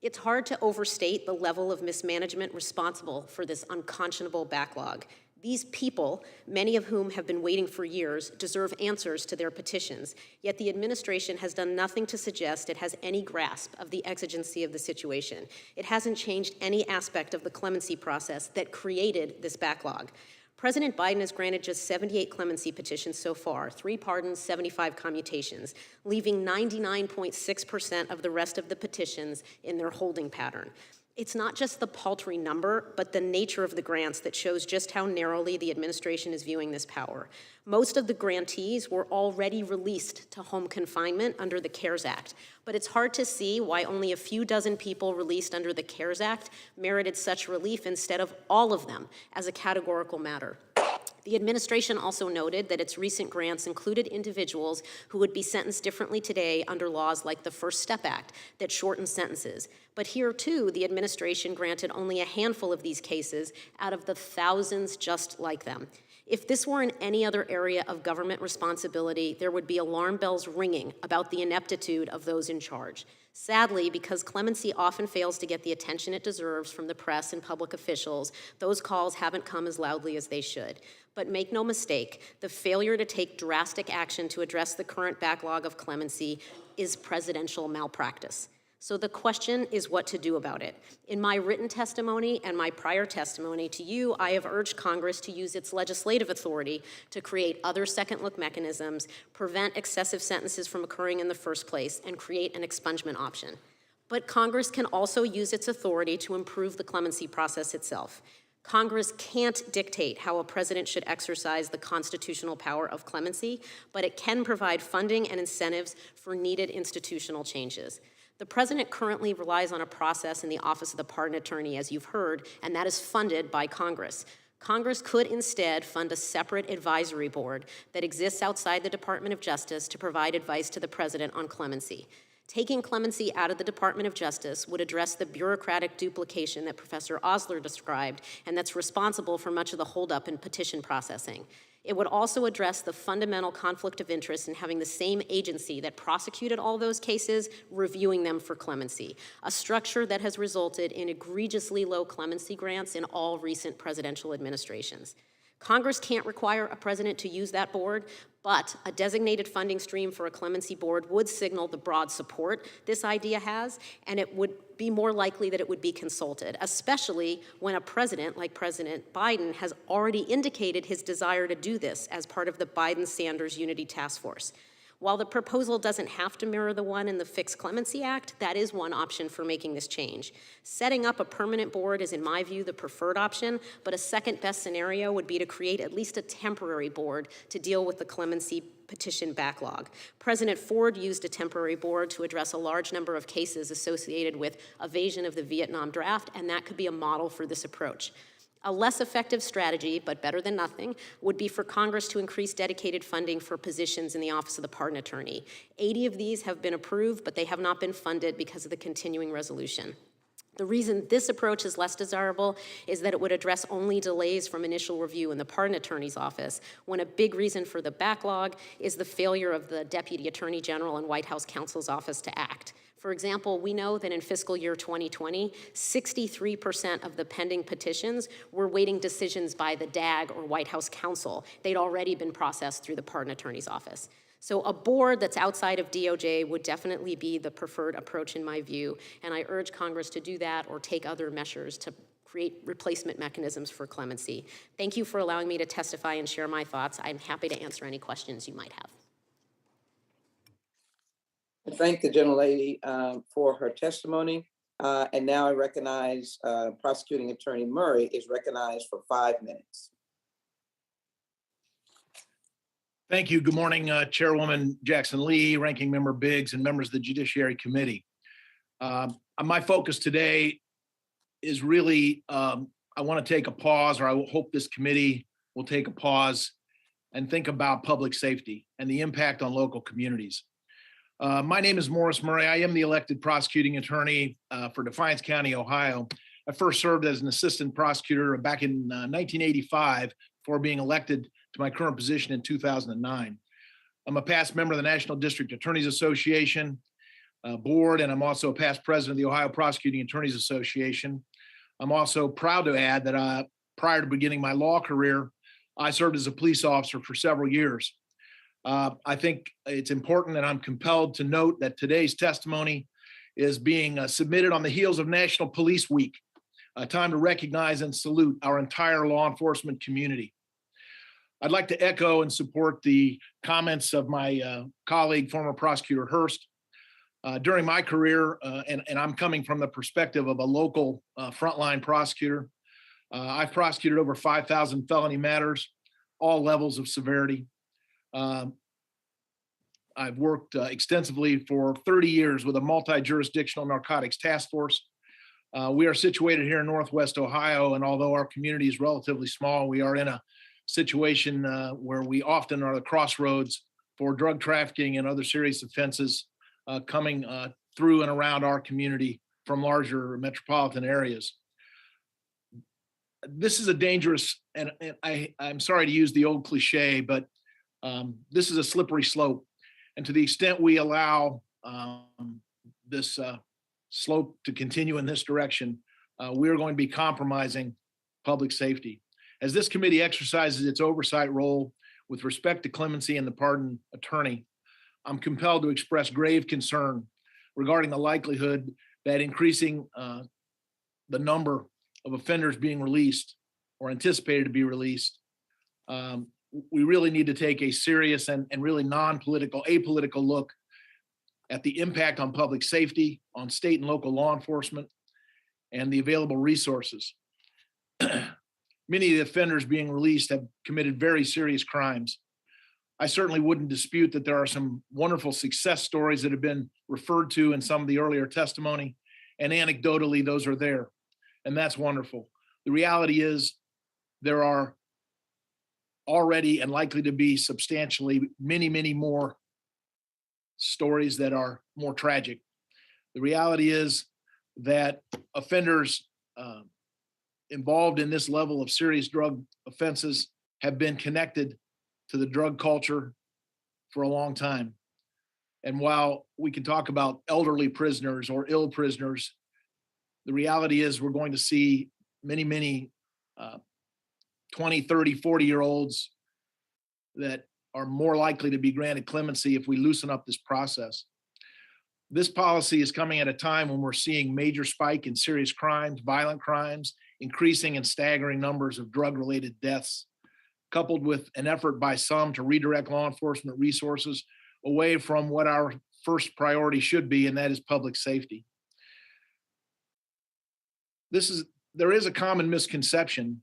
It's hard to overstate the level of mismanagement responsible for this unconscionable backlog. These people, many of whom have been waiting for years, deserve answers to their petitions, yet the administration has done nothing to suggest it has any grasp of the exigency of the situation. It hasn't changed any aspect of the clemency process that created this backlog. President Biden has granted just 78 clemency petitions so far, 3 pardons, 75 commutations, leaving 99.6% of the rest of the petitions in their holding pattern. It's not just the paltry number, but the nature of the grants that shows just how narrowly the administration is viewing this power. Most of the grantees were already released to home confinement under the CARES Act, but it's hard to see why only a few dozen people released under the CARES Act merited such relief instead of all of them as a categorical matter. The administration also noted that its recent grants included individuals who would be sentenced differently today under laws like the First Step Act that shorten sentences. But here, too, the administration granted only a handful of these cases out of the thousands just like them. If this were in any other area of government responsibility, there would be alarm bells ringing about the ineptitude of those in charge. Sadly, because clemency often fails to get the attention it deserves from the press and public officials, those calls haven't come as loudly as they should. But make no mistake, the failure to take drastic action to address the current backlog of clemency is presidential malpractice. So the question is what to do about it. In my written testimony and my prior testimony to you, I have urged Congress to use its legislative authority to create other second-look mechanisms, prevent excessive sentences from occurring in the first place, and create an expungement option. But Congress can also use its authority to improve the clemency process itself. Congress can't dictate how a president should exercise the constitutional power of clemency, but it can provide funding and incentives for needed institutional changes. The president currently relies on a process in the Office of the Pardon Attorney, as you've heard, and that is funded by Congress. Congress could instead fund a separate advisory board that exists outside the Department of Justice to provide advice to the president on clemency. Taking clemency out of the Department of Justice would address the bureaucratic duplication that Professor Osler described and that's responsible for much of the holdup in petition processing. It would also address the fundamental conflict of interest in having the same agency that prosecuted all those cases reviewing them for clemency, a structure that has resulted in egregiously low clemency grants in all recent presidential administrations. Congress can't require a president to use that board, but a designated funding stream for a clemency board would signal the broad support this idea has, and it would be more likely that it would be consulted, especially when a president like President Biden has already indicated his desire to do this as part of the Biden-Sanders Unity Task Force. While the proposal doesn't have to mirror the one in the Fixed Clemency Act, that is one option for making this change. Setting up a permanent board is, in my view, the preferred option, but a second best scenario would be to create at least a temporary board to deal with the clemency petition backlog. President Ford used a temporary board to address a large number of cases associated with evasion of the Vietnam draft, and that could be a model for this approach. A less effective strategy, but better than nothing, would be for Congress to increase dedicated funding for positions in the Office of the Pardon Attorney. 80 of these have been approved, but they have not been funded because of the continuing resolution. The reason this approach is less desirable is that it would address only delays from initial review in the Pardon Attorney's office, when a big reason for the backlog is the failure of the Deputy Attorney General and White House Counsel's office to act. For example, we know that in fiscal year 2020, 63% of the pending petitions were waiting decisions by the DAG or White House counsel. They'd already been processed through the Pardon Attorney's office. So a board that's outside of DOJ would definitely be the preferred approach in my view, and I urge Congress to do that or take other measures to create replacement mechanisms for clemency. Thank you for allowing me to testify and share my thoughts. I'm happy to answer any questions you might have. I thank the gentlelady for her testimony. And now I recognize Prosecuting Attorney Murray is recognized for 5 minutes. Thank you. Good morning, Chairwoman Jackson-Lee, Ranking Member Biggs, and members of the Judiciary Committee. My focus today is really, I want to take a pause, or I hope this committee will take a pause and think about public safety and the impact on local communities. My name is Morris Murray. I am the elected prosecuting attorney for Defiance County, Ohio. I first served as an assistant prosecutor back in 1985 before being elected to my current position in 2009. I'm a past member of the National District Attorneys Association board, and I'm also a past president of the Ohio Prosecuting Attorneys Association. I'm also proud to add that prior to beginning my law career, I served as a police officer for several years. I think it's important, and I'm compelled to note that today's testimony is being submitted on the heels of National Police Week, a time to recognize and salute our entire law enforcement community. I'd like to echo and support the comments of my colleague, former prosecutor Hurst. During my career, and I'm coming from the perspective of a local frontline prosecutor, I've prosecuted over 5,000 felony matters, all levels of severity. I've worked extensively for 30 years with a multi-jurisdictional narcotics task force. We are situated here in Northwest Ohio, and although our community is relatively small, we are in a situation where we often are the crossroads for drug trafficking and other serious offenses coming through and around our community from larger metropolitan areas. This is a dangerous, and I'm sorry to use the old cliche, but this is a slippery slope. And to the extent we allow this slope to continue in this direction, we're going to be compromising public safety. As this committee exercises its oversight role with respect to clemency and the pardon attorney, I'm compelled to express grave concern regarding the likelihood that increasing the number of offenders being released or anticipated to be released, we really need to take a serious and really non-political, apolitical look at the impact on public safety, on state and local law enforcement, and the available resources. Many of the offenders being released have committed very serious crimes. I certainly wouldn't dispute that there are some wonderful success stories that have been referred to in some of the earlier testimony, and anecdotally, those are there, and that's wonderful. The reality is there are already and likely to be substantially many, many more stories that are more tragic. The reality is that offenders involved in this level of serious drug offenses have been connected to the drug culture for a long time. And while we can talk about elderly prisoners or ill prisoners, the reality is we're going to see many 20, 30, 40-year-olds that are more likely to be granted clemency if we loosen up this process. This policy is coming at a time when we're seeing major spike in serious crimes, violent crimes, increasing and staggering numbers of drug-related deaths, coupled with an effort by some to redirect law enforcement resources away from what our first priority should be, and that is public safety. There is a common misconception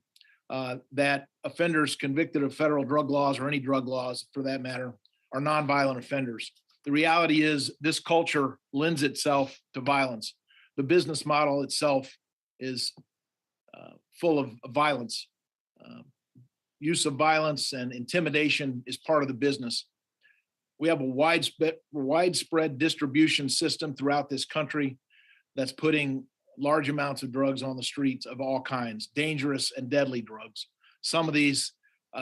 that offenders convicted of federal drug laws, or any drug laws for that matter, are nonviolent offenders. The reality is this culture lends itself to violence. The business model itself is full of violence. Use of violence and intimidation is part of the business. We have a widespread distribution system throughout this country that's putting large amounts of drugs on the streets of all kinds, dangerous and deadly drugs. Some of these,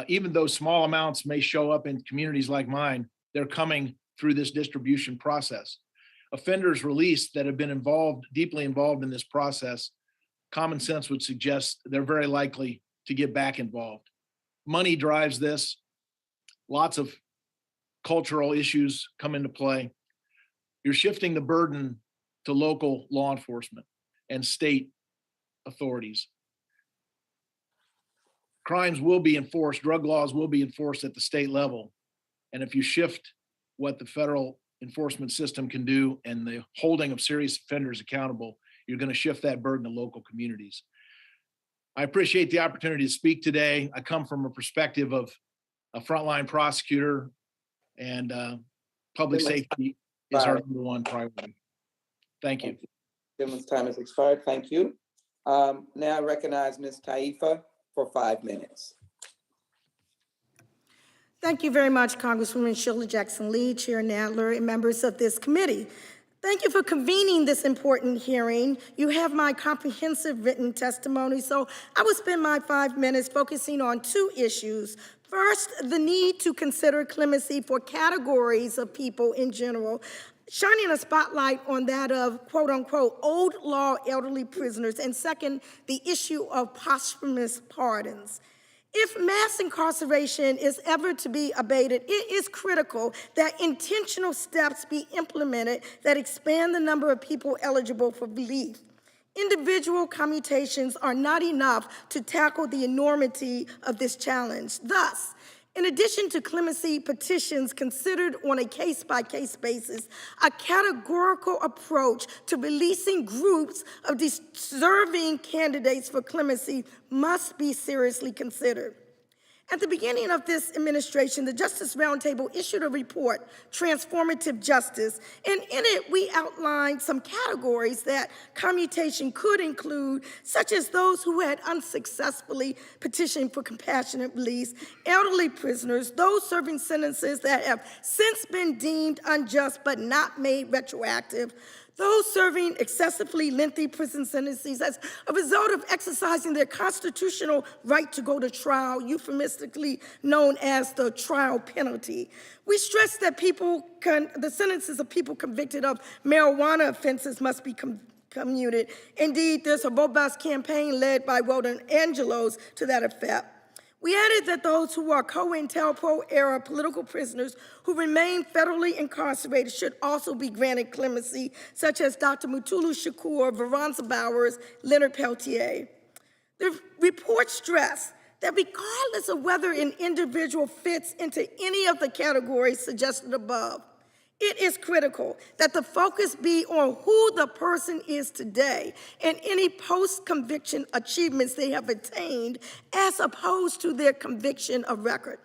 even though small amounts may show up in communities like mine, they're coming through this distribution process. Offenders released that have been deeply involved in this process, common sense would suggest they're very likely to get back involved. Money drives this. Lots of cultural issues come into play. You're shifting the burden to local law enforcement and state authorities. Crimes will be enforced, drug laws will be enforced at the state level. And if you shift what the federal enforcement system can do and the holding of serious offenders accountable, you're going to shift that burden to local communities. I appreciate the opportunity to speak today. I come from a perspective of a frontline prosecutor, and public safety is our number one priority. Thank you. Gentleman's time has expired. Thank you. Now I recognize Ms. Taifa for 5 minutes. Thank you very much, Congresswoman Sheila Jackson-Lee, Chair Nadler, and members of this committee. Thank you for convening this important hearing. You have my comprehensive written testimony, so I will spend my 5 minutes focusing on 2 issues. First, the need to consider clemency for categories of people in general, shining a spotlight on that of quote unquote old law elderly prisoners, and second, the issue of posthumous pardons. If mass incarceration is ever to be abated, it is critical that intentional steps be implemented that expand the number of people eligible for relief. Individual commutations are not enough to tackle the enormity of this challenge. Thus, in addition to clemency petitions considered on a case-by-case basis, a categorical approach to releasing groups of deserving candidates for clemency must be seriously considered. At the beginning of this administration, the Justice Roundtable issued a report, Transformative Justice, and in it we outlined some categories that commutation could include, such as those who had unsuccessfully petitioned for compassionate release, elderly prisoners, those serving sentences that have since been deemed unjust but not made retroactive, those serving excessively lengthy prison sentences as a result of exercising their constitutional right to go to trial, euphemistically known as the trial penalty. We stress that the sentences of people convicted of marijuana offenses must be commuted. Indeed, there's a robust campaign led by Weldon Angelos to that effect. We added that those who are COINTELPRO era political prisoners who remain federally incarcerated should also be granted clemency, such as Dr. Mutulu Shakur, Veronza Bowers, Leonard Peltier. The report stressed that regardless of whether an individual fits into any of the categories suggested above, it is critical that the focus be on who the person is today and any post-conviction achievements they have attained as opposed to their conviction of record.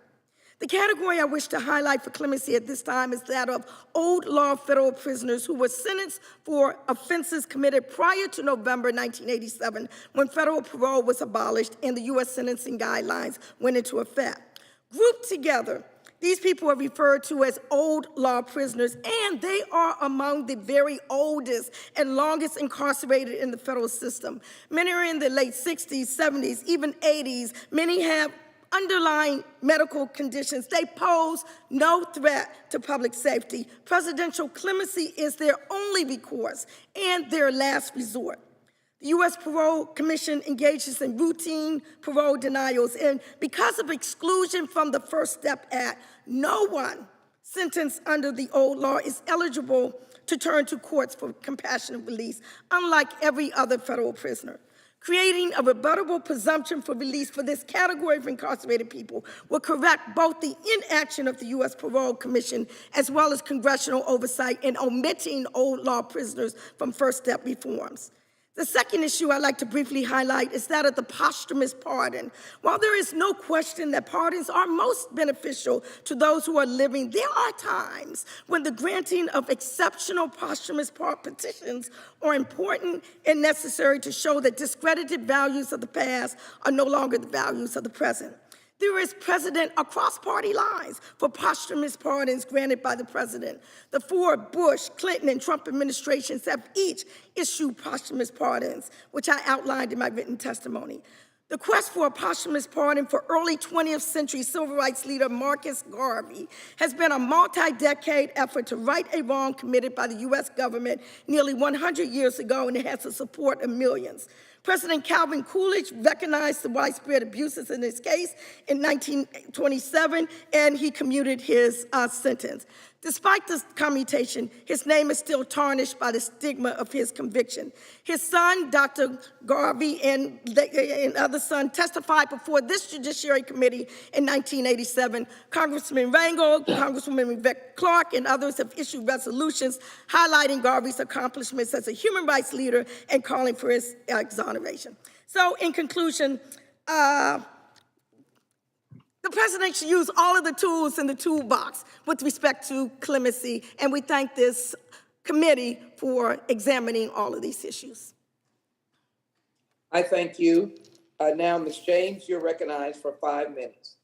The category I wish to highlight for clemency at this time is that of old law federal prisoners who were sentenced for offenses committed prior to November 1987, when federal parole was abolished and the U.S. sentencing guidelines went into effect. Grouped together, These people are referred to as old law prisoners, and they are among the very oldest and longest incarcerated in the federal system. Many are in the late 60s, 70s, even 80s. Many have underlying medical conditions. They pose no threat to public safety. Presidential clemency is their only recourse and their last resort. The U.S. Parole Commission engages in routine parole denials, and because of exclusion from the First Step Act, no one sentenced under the old law is eligible to turn to courts for compassionate release, unlike every other federal prisoner. Creating a rebuttable presumption for release for this category of incarcerated people will correct both the inaction of the U.S. Parole Commission as well as congressional oversight in omitting old law prisoners from First Step reforms. The second issue I'd like to briefly highlight is that of the posthumous pardon. While there is no question that pardons are most beneficial to those who are living, there are times when the granting of exceptional posthumous petitions are important and necessary to show that discredited values of the past are no longer the values of the present. There is precedent across party lines for posthumous pardons granted by the president. The four Bush, Clinton, and Trump administrations have each issued posthumous pardons, which I outlined in my written testimony. The quest for a posthumous pardon for early 20th century civil rights leader Marcus Garvey has been a multi-decade effort to right a wrong committed by the U.S. government nearly 100 years ago, and it has the support of millions. President Calvin Coolidge recognized the widespread abuses in this case in 1927, and he commuted his sentence. Despite this commutation, his name is still tarnished by the stigma of his conviction. His son, Dr. Garvey, and other son testified before this Judiciary Committee in 1987. Congressman Rangel, Congresswoman Yvette Clarke, and others have issued resolutions highlighting Garvey's accomplishments as a human rights leader and calling for his exoneration. So in conclusion, the president should use all of the tools in the toolbox with respect to clemency, and we thank this committee for examining all of these issues. I thank you. Now, Ms. James, you're recognized for 5 minutes.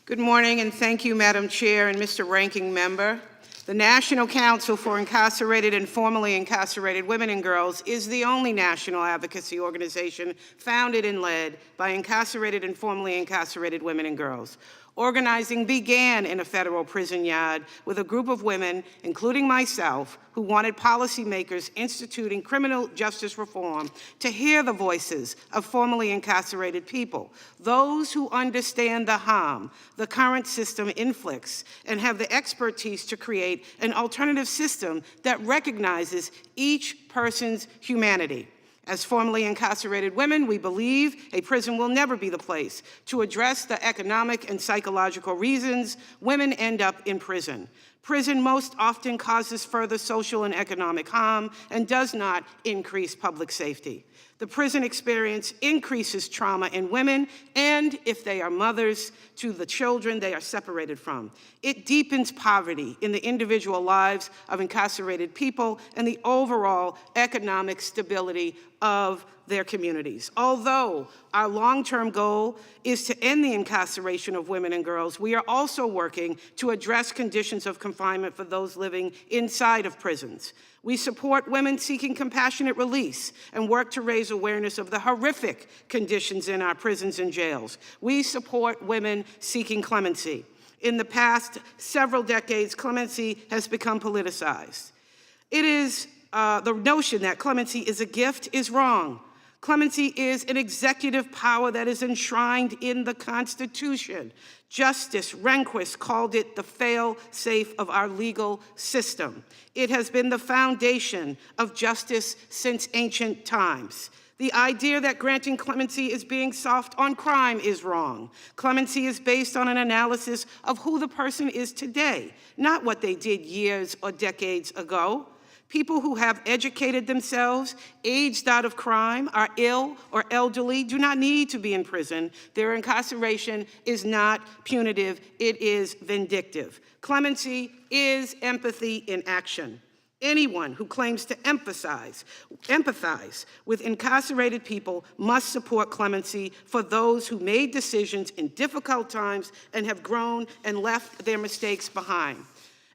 Good morning, and thank you, Madam Chair and Mr. Ranking Member. The National Council for Incarcerated and Formerly Incarcerated Women and Girls is the only national advocacy organization founded and led by incarcerated and formerly incarcerated women and girls. Organizing began in a federal prison yard with a group of women, including myself, who wanted policymakers instituting criminal justice reform to hear the voices of formerly incarcerated people, those who understand the harm the current system inflicts and have the expertise to create an alternative system that recognizes each person's humanity. As formerly incarcerated women, we believe a prison will never be the place to address the economic and psychological reasons women end up in prison. Prison most often causes further social and economic harm and does not increase public safety. The prison experience increases trauma in women and, if they are mothers, to the children they are separated from. It deepens poverty in the individual lives of incarcerated people and the overall economic stability of their communities. Although our long-term goal is to end the incarceration of women and girls, we are also working to address conditions of confinement for those living inside of prisons. We support women seeking compassionate release and work to raise awareness of the horrific conditions in our prisons and jails. We support women seeking clemency. In the past several decades, clemency has become politicized. It is the notion that clemency is a gift is wrong. Clemency is an executive power that is enshrined in the Constitution. Justice Rehnquist called it the fail-safe of our legal system. It has been the foundation of justice since ancient times. The idea that granting clemency is being soft on crime is wrong. Clemency is based on an analysis of who the person is today, not what they did years or decades ago. People who have educated themselves, aged out of crime, are ill or elderly, do not need to be in prison. Their incarceration is not punitive, it is vindictive. Clemency is empathy in action. Anyone who claims to empathize with incarcerated people must support clemency for those who made decisions in difficult times and have grown and left their mistakes behind.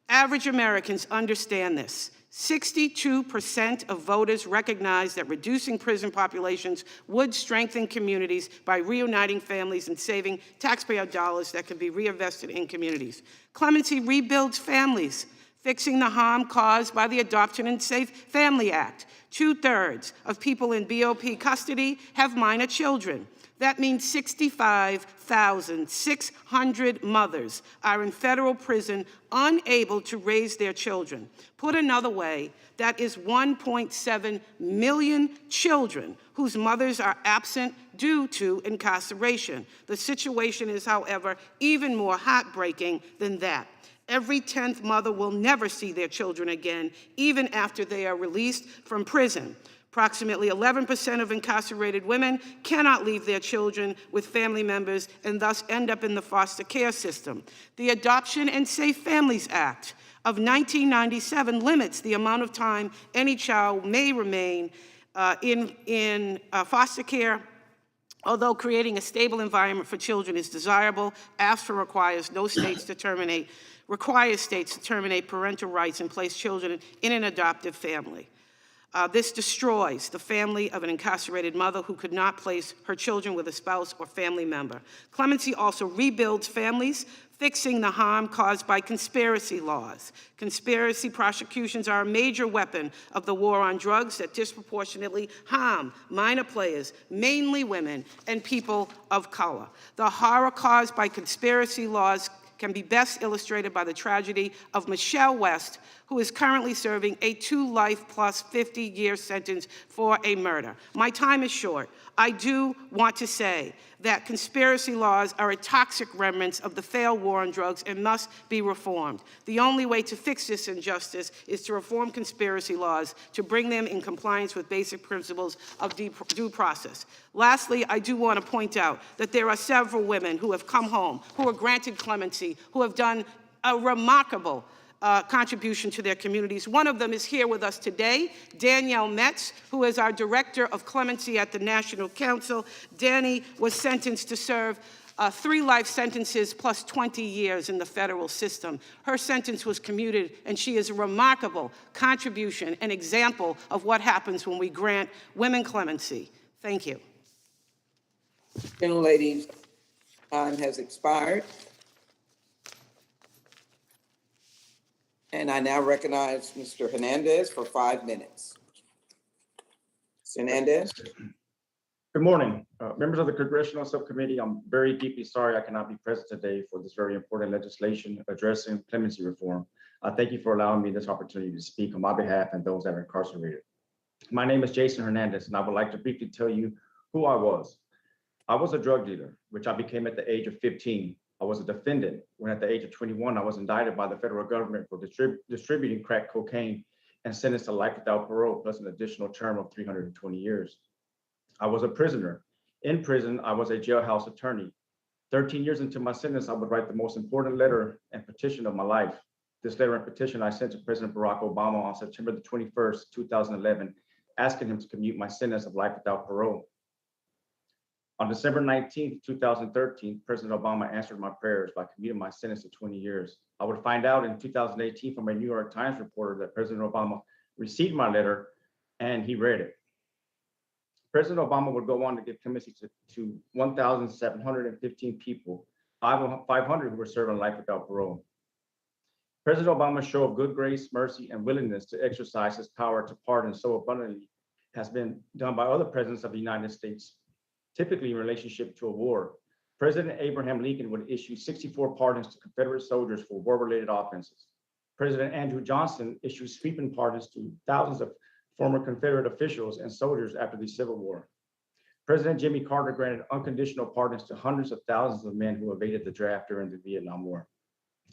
Average Americans understand this. 62% of voters recognize that reducing prison populations would strengthen communities by reuniting families and saving taxpayer dollars that can be reinvested in communities. Clemency rebuilds families, fixing the harm caused by the Adoption and Safe Family Act. 2/3 of people in BOP custody have minor children. That means 65,600 mothers are in federal prison unable to raise their children. Put another way, that is 1.7 million children whose mothers are absent due to incarceration. The situation is, however, even more heartbreaking than that. Every 10th mother will never see their children again, even after they are released from prison. Approximately 11% of incarcerated women cannot leave their children with family members and thus end up in the foster care system. The Adoption and Safe Families Act of 1997 limits the amount of time any child may remain in foster care. Although creating a stable environment for children is desirable, AFSA requires states to terminate parental rights and place children in an adoptive family. This destroys the family of an incarcerated mother who could not place her children with a spouse or family member. Clemency also rebuilds families, fixing the harm caused by conspiracy laws. Conspiracy prosecutions are a major weapon of the war on drugs that disproportionately harm minor players, mainly women and people of color. The horror caused by conspiracy laws can be best illustrated by the tragedy of Michelle West, who is currently serving a 2 life plus 50-year sentence for a murder. My time is short. I do want to say that conspiracy laws are a toxic remnants of the failed war on drugs and must be reformed. The only way to fix this injustice is to reform conspiracy laws to bring them in compliance with basic principles of due process. Lastly, I do want to point out that there are several women who have come home, who were granted clemency, who have done a remarkable contribution to their communities. One of them is here with us today, Danielle Metz, who is our Director of Clemency at the National Council. Danny was sentenced to serve 3 life sentences plus 20 years in the federal system. Her sentence was commuted, and she is a remarkable contribution, an example of what happens when we grant women clemency. Thank you. Gentlelady's time has expired. And I now recognize Mr. Hernandez for 5 minutes. Mr. Hernandez. Good morning. Members of the Congressional Subcommittee, I'm very deeply sorry I cannot be present today for this very important legislation addressing clemency reform. Thank you for allowing me this opportunity to speak on my behalf and those that are incarcerated. My name is Jason Hernandez, and I would like to briefly tell you who I was. I was a drug dealer, which I became at the age of 15. I was a defendant when at the age of 21, I was indicted by the federal government for distributing crack cocaine and sentenced to life without parole, plus an additional term of 320 years. I was a prisoner. In prison, I was a jailhouse attorney. 13 years into my sentence, I would write the most important letter and petition of my life. This letter and petition I sent to President Barack Obama on September the 21st, 2011, asking him to commute my sentence of life without parole. On December 19th, 2013, President Obama answered my prayers by commuting my sentence to 20 years. I would find out in 2018 from a New York Times reporter that President Obama received my letter and he read it. President Obama would go on to give clemency to 1,715 people, 500 who were serving life without parole. President Obama's show of good grace, mercy, and willingness to exercise his power to pardon so abundantly has been done by other presidents of the United States, typically in relationship to a war. President Abraham Lincoln would issue 64 pardons to Confederate soldiers for war-related offenses. President Andrew Johnson issued sweeping pardons to thousands of former Confederate officials and soldiers after the Civil War. President Jimmy Carter granted unconditional pardons to hundreds of thousands of men who evaded the draft during the Vietnam War.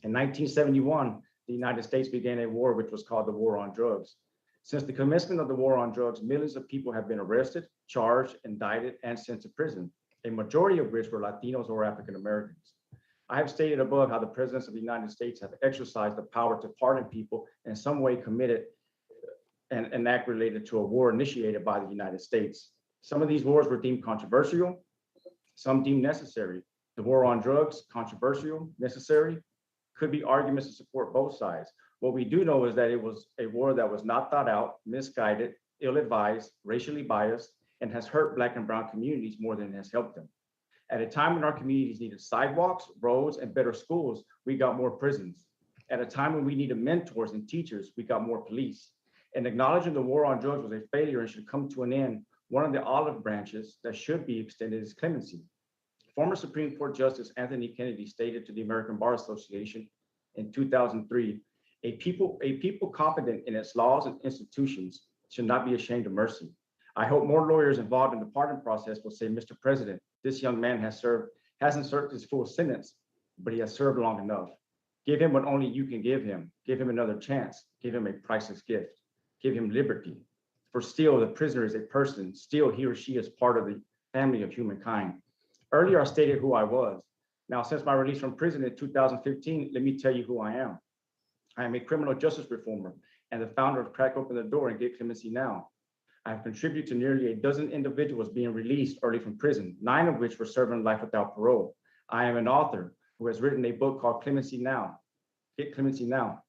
In 1971, the United States began a war which was called the War on Drugs. Since the commencement of the War on Drugs, millions of people have been arrested, charged, indicted, and sent to prison, a majority of which were Latinos or African Americans. I have stated above how the presidents of the United States have exercised the power to pardon people in some way committed an act related to a war initiated by the United States. Some of these wars were deemed controversial, some deemed necessary. The war on drugs, controversial, necessary, could be arguments to support both sides. What we do know is that it was a war that was not thought out, misguided, ill-advised, racially biased, and has hurt Black and brown communities more than it has helped them. At a time when our communities needed sidewalks, roads, and better schools, we got more prisons. At a time when we needed mentors and teachers, we got more police. And acknowledging the war on drugs was a failure and should come to an end, one of the olive branches that should be extended is clemency. Former Supreme Court Justice Anthony Kennedy stated to the American Bar Association in 2003, a people competent in its laws and institutions should not be ashamed of mercy. I hope more lawyers involved in the pardon process will say, Mr. President, this young man hasn't served his full sentence, but he has served long enough. Give him what only you can give him. Give him another chance. Give him a priceless gift. Give him liberty. For still, the prisoner is a person. Still, he or she is part of the family of humankind. Earlier, I stated who I was. Now, since my release from prison in 2015, let me tell you who I am. I am a criminal justice reformer and the founder of Crack Open the Door and Get Clemency Now. I have contributed to nearly a dozen individuals being released early from prison, 9 of which were serving life without parole. I am an author who has written a book called Clemency Now, Get Clemency Now,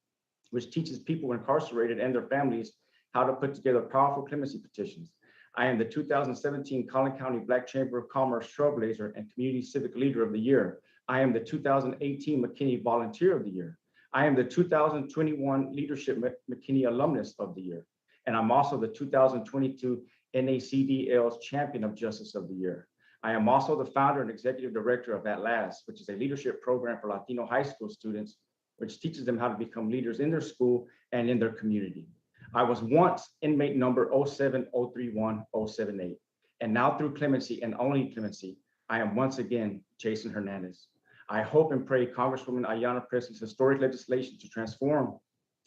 which teaches people incarcerated and their families how to put together powerful clemency petitions. I am the 2017 Collin County Black Chamber of Commerce Trailblazer and Community Civic Leader of the Year. I am the 2018 McKinney Volunteer of the Year. I am the 2021 Leadership McKinney Alumnus of the Year. And I'm also the 2022 NACDL's Champion of Justice of the Year. I am also the founder and executive director of At Last, which is a leadership program for Latino high school students, which teaches them how to become leaders in their school and in their community. I was once inmate number 07031-078, and now through clemency and only clemency, I am once again Jason Hernandez. I hope and pray Congresswoman Ayanna Pressley's historic legislation to transform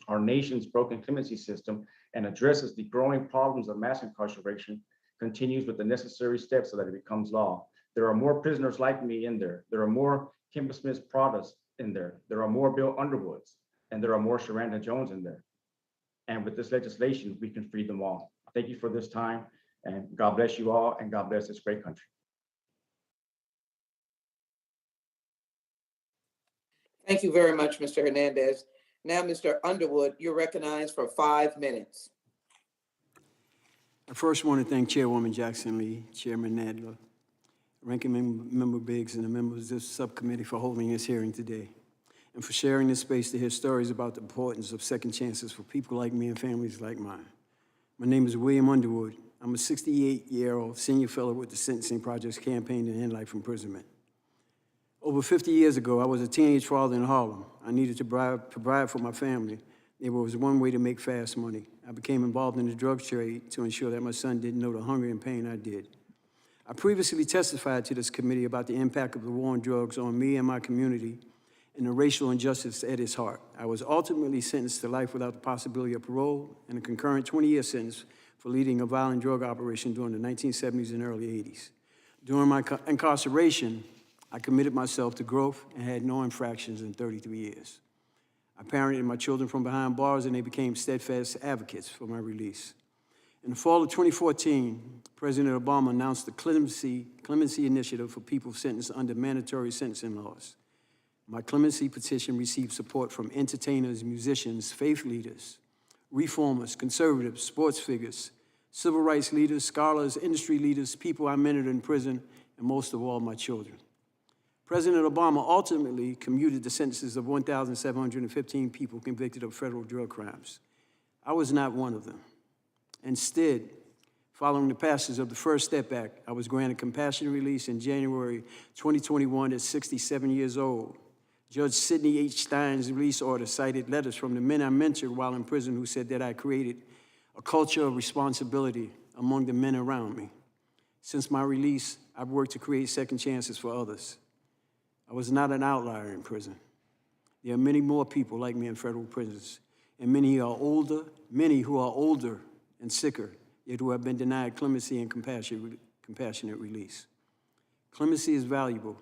our nation's broken clemency system and addresses the growing problems of mass incarceration continues with the necessary steps so that it becomes law. There are more prisoners like me in there. There are more Kimber Smith Pradas in there. There are more Bill Underwoods, and there are more Sharanda Jones in there. And with this legislation, we can free them all. Thank you for this time, and God bless you all, and God bless this great country. Thank you very much, Mr. Hernandez. Now, Mr. Underwood, you're recognized for 5 minutes. I first want to thank Chairwoman Jackson Lee, Chairman Nadler, Ranking Member Biggs, and the members of this subcommittee for holding this hearing today, and for sharing this space to hear stories about the importance of second chances for people like me and families like mine. My name is William Underwood. I'm a 68-year-old senior fellow with the Sentencing Project's Campaign to End Life Imprisonment. Over 50 years ago, I was a teenage father in Harlem. I needed to provide for my family. There was one way to make fast money. I became involved in the drug trade to ensure that my son didn't know the hunger and pain I did. I previously testified to this committee about the impact of the war on drugs on me and my community and the racial injustice at its heart. I was ultimately sentenced to life without the possibility of parole and a concurrent 20-year sentence for leading a violent drug operation during the 1970s and early 80s. During my incarceration, I committed myself to growth and had no infractions in 33 years. I parented my children from behind bars, and they became steadfast advocates for my release. In the fall of 2014, President Obama announced the Clemency Initiative for people sentenced under mandatory sentencing laws. My clemency petition received support from entertainers, musicians, faith leaders, reformers, conservatives, sports figures, civil rights leaders, scholars, industry leaders, people I mentored in prison, and most of all, my children. President Obama ultimately commuted the sentences of 1,715 people convicted of federal drug crimes. I was not one of them. Instead, following the passage of the First Step Act, I was granted compassionate release in January 2021 at 67 years old. Judge Sidney H. Stein's release order cited letters from the men I mentored while in prison who said that I created a culture of responsibility among the men around me. Since my release, I've worked to create second chances for others. I was not an outlier in prison. There are many more people like me in federal prisons, and many who are older and sicker, yet who have been denied clemency and compassionate release. Clemency is valuable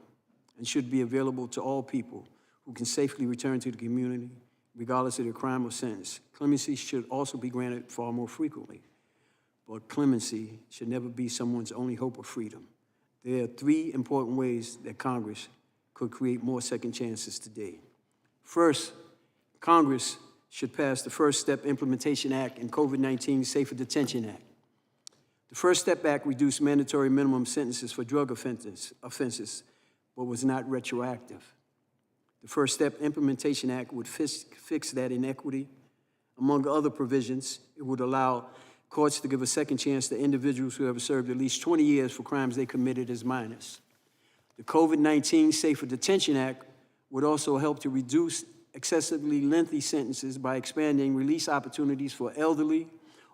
and should be available to all people who can safely return to the community, regardless of their crime or sentence. Clemency should also be granted far more frequently, but clemency should never be someone's only hope of freedom. There are 3 important ways that Congress could create more second chances today. First, Congress should pass the First Step Implementation Act and COVID-19 Safer Detention Act. The First Step Act reduced mandatory minimum sentences for drug offenses, but was not retroactive. The First Step Implementation Act would fix that inequity. Among other provisions, it would allow courts to give a second chance to individuals who have served at least 20 years for crimes they committed as minors. The COVID-19 Safer Detention Act would also help to reduce excessively lengthy sentences by expanding release opportunities for elderly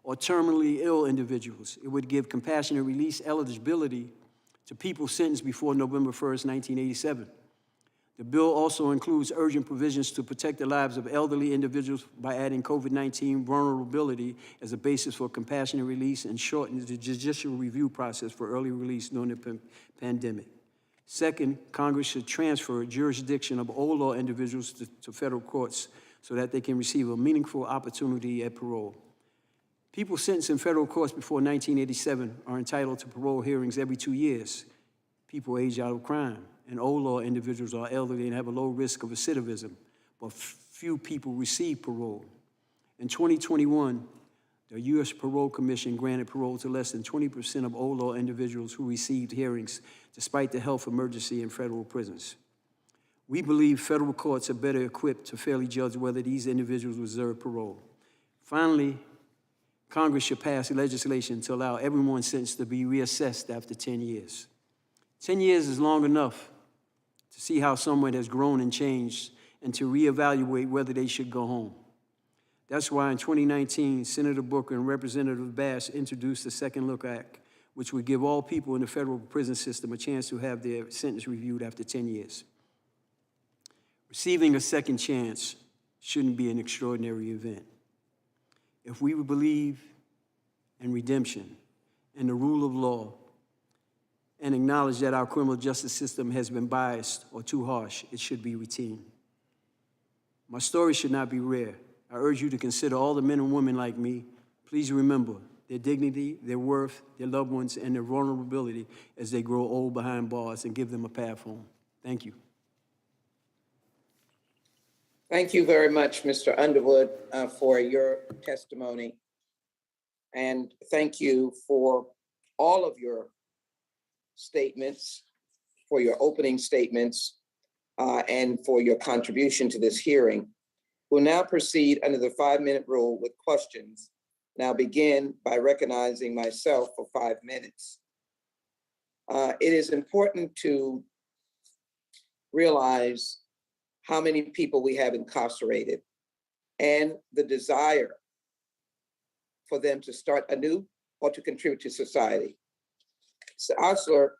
or terminally ill individuals. It would give compassionate release eligibility to people sentenced before November 1st, 1987. The bill also includes urgent provisions to protect the lives of elderly individuals by adding COVID-19 vulnerability as a basis for compassionate release and shortening the judicial review process for early release during the pandemic. Second, Congress should transfer jurisdiction of old law individuals to federal courts so that they can receive a meaningful opportunity at parole. People sentenced in federal courts before 1987 are entitled to parole hearings every 2 years. People age out of crime, and old law individuals are elderly and have a low risk of recidivism, but few people receive parole. In 2021, the U.S. Parole Commission granted parole to less than 20% of old law individuals who received hearings despite the health emergency in federal prisons. We believe federal courts are better equipped to fairly judge whether these individuals deserve parole. Finally, Congress should pass legislation to allow everyone sentenced to be reassessed after 10 years. 10 years is long enough to see how someone has grown and changed and to reevaluate whether they should go home. That's why in 2019, Senator Booker and Representative Bass introduced the Second Look Act, which would give all people in the federal prison system a chance to have their sentence reviewed after 10 years. Receiving a second chance shouldn't be an extraordinary event. If we believe in redemption and the rule of law and acknowledge that our criminal justice system has been biased or too harsh, it should be routine. My story should not be rare. I urge you to consider all the men and women like me. Please remember their dignity, their worth, their loved ones, and their vulnerability as they grow old behind bars, and give them a path home. Thank you. Thank you very much, Mr. Underwood, for your testimony. And thank you for all of your statements, for your opening statements, and for your contribution to this hearing. We'll now proceed under the 5-minute rule with questions. Now begin by recognizing myself for 5 minutes. It is important to realize how many people we have incarcerated and the desire for them to start anew or to contribute to society. So Osler,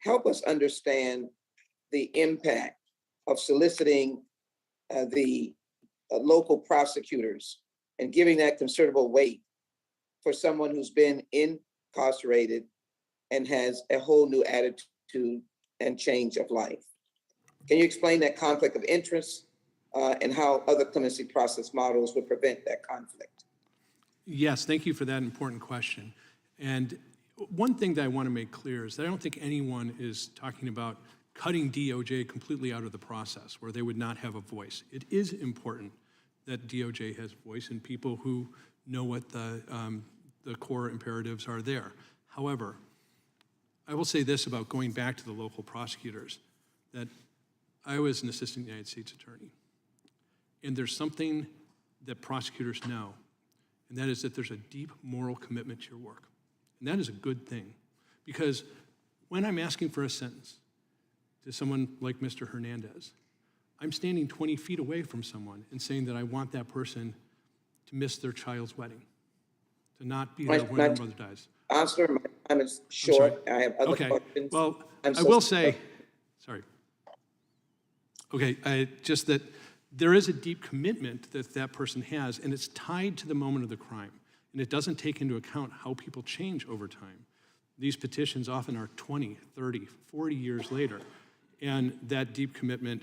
help us understand the impact of soliciting the local prosecutors and giving that considerable weight for someone who's been incarcerated and has a whole new attitude and change of life. Can you explain that conflict of interest and how other clemency process models would prevent that conflict? Yes, thank you for that important question. And one thing that I want to make clear is that I don't think anyone is talking about cutting DOJ completely out of the process where they would not have a voice. It is important that DOJ has voice and people who know what the core imperatives are there. However, I will say this about going back to the local prosecutors, that I was an assistant United States attorney, and there's something that prosecutors know, and that is that there's a deep moral commitment to your work. And that is a good thing, because when I'm asking for a sentence to someone like Mr. Hernandez, I'm standing 20 feet away from someone and saying that I want that person to miss their child's wedding, to not be there when their mother dies. Osler, my time is short. I have other questions. Well, I will say, sorry. Okay, just that there is a deep commitment that that person has, and it's tied to the moment of the crime. And it doesn't take into account how people change over time. These petitions often are 20, 30, 40 years later. And that deep commitment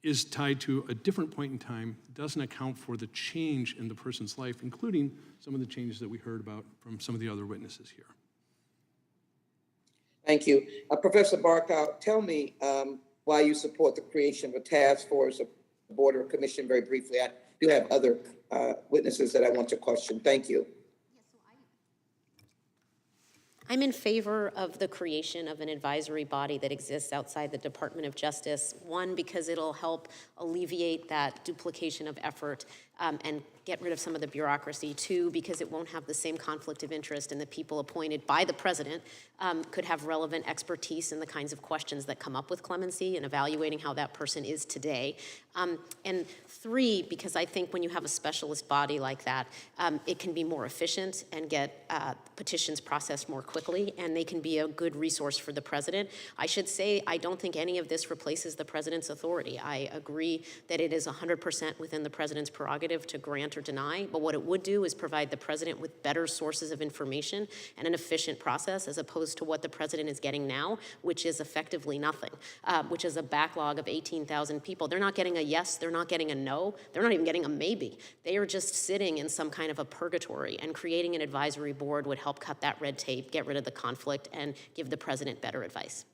is tied to a different point in time, doesn't account for the change in the person's life, including some of the changes that we heard about from some of the other witnesses here. Thank you. Professor Barkow, tell me why you support the creation of a task force, a board or a commission very briefly. I do have other witnesses that I want to question. Thank you. I'm in favor of the creation of an advisory body that exists outside the Department of Justice. One, because it'll help alleviate that duplication of effort and get rid of some of the bureaucracy. Two, because it won't have the same conflict of interest, and the people appointed by the president could have relevant expertise in the kinds of questions that come up with clemency and evaluating how that person is today. And three, because I think when you have a specialist body like that, it can be more efficient and get petitions processed more quickly, and they can be a good resource for the president. I should say, I don't think any of this replaces the president's authority. I agree that it is 100% within the president's prerogative to grant or deny, but what it would do is provide the president with better sources of information and an efficient process, as opposed to what the president is getting now, which is effectively nothing, which is a backlog of 18,000 people. They're not getting a yes, they're not getting a no, they're not even getting a maybe. They are just sitting in some kind of a purgatory, and creating an advisory board would help cut that red tape, get rid of the conflict, and give the president better advice.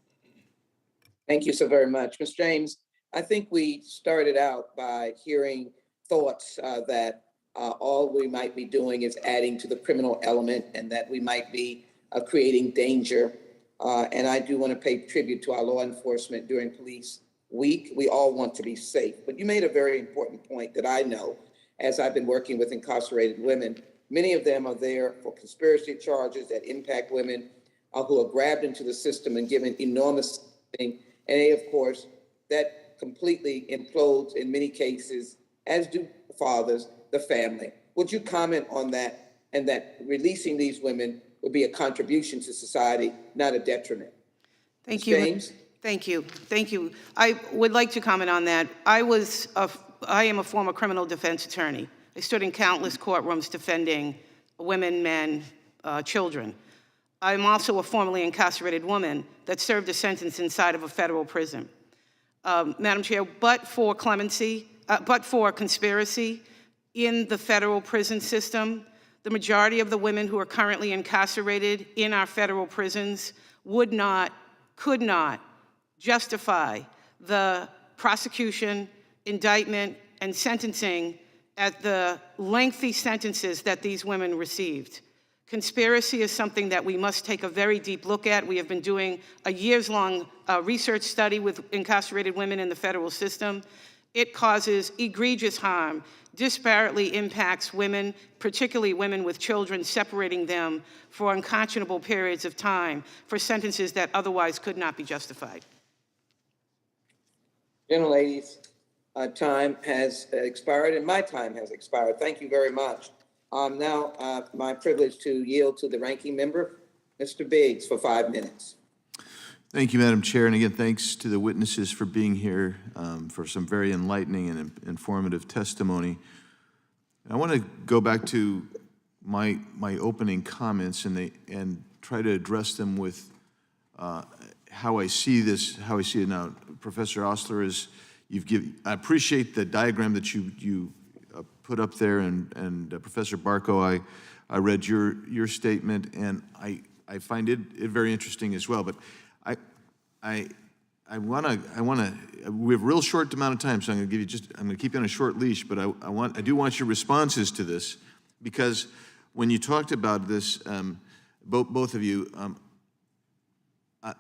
Thank you so very much. Ms. James, I think we started out by hearing thoughts that all we might be doing is adding to the criminal element, and that we might be creating danger. And I do want to pay tribute to our law enforcement during Police Week. We all want to be safe. But you made a very important point that I know, as I've been working with incarcerated women. Many of them are there for conspiracy charges that impact women who are grabbed into the system and given enormous thing. And they, of course, that completely implodes in many cases, as do fathers, the family. Would you comment on that, and that releasing these women would be a contribution to society, not a detriment? Thank Ms. you. James? Thank you. Thank you. I would like to comment on that. I am a former criminal defense attorney. I stood in countless courtrooms defending women, men, children. I'm also a formerly incarcerated woman that served a sentence inside of a federal prison. Madam Chair, but for clemency, but for conspiracy in the federal prison system, the majority of the women who are currently incarcerated in our federal prisons could not justify the prosecution, indictment, and sentencing at the lengthy sentences that these women received. Conspiracy is something that we must take a very deep look at. We have been doing a years-long research study with incarcerated women in the federal system. It causes egregious harm, disparately impacts women, particularly women with children, separating them for unconscionable periods of time for sentences that otherwise could not be justified. Gentleladies, time has expired, and my time has expired. Thank you very much. Now, my privilege to yield to the ranking member, Mr. Biggs, for 5 minutes. Thank you, Madam Chair, and again, thanks to the witnesses for being here, for some very enlightening and informative testimony. I want to go back to my opening comments and try to address them with how I see this, how I see it now. Professor Osler, I appreciate the diagram that you put up there, and Professor Barkow, I read your statement, and I find it very interesting as well. But I want to. We have a real short amount of time, so I'm going to keep you on a short leash. But I do want your responses to this, because when you talked about this, both of you,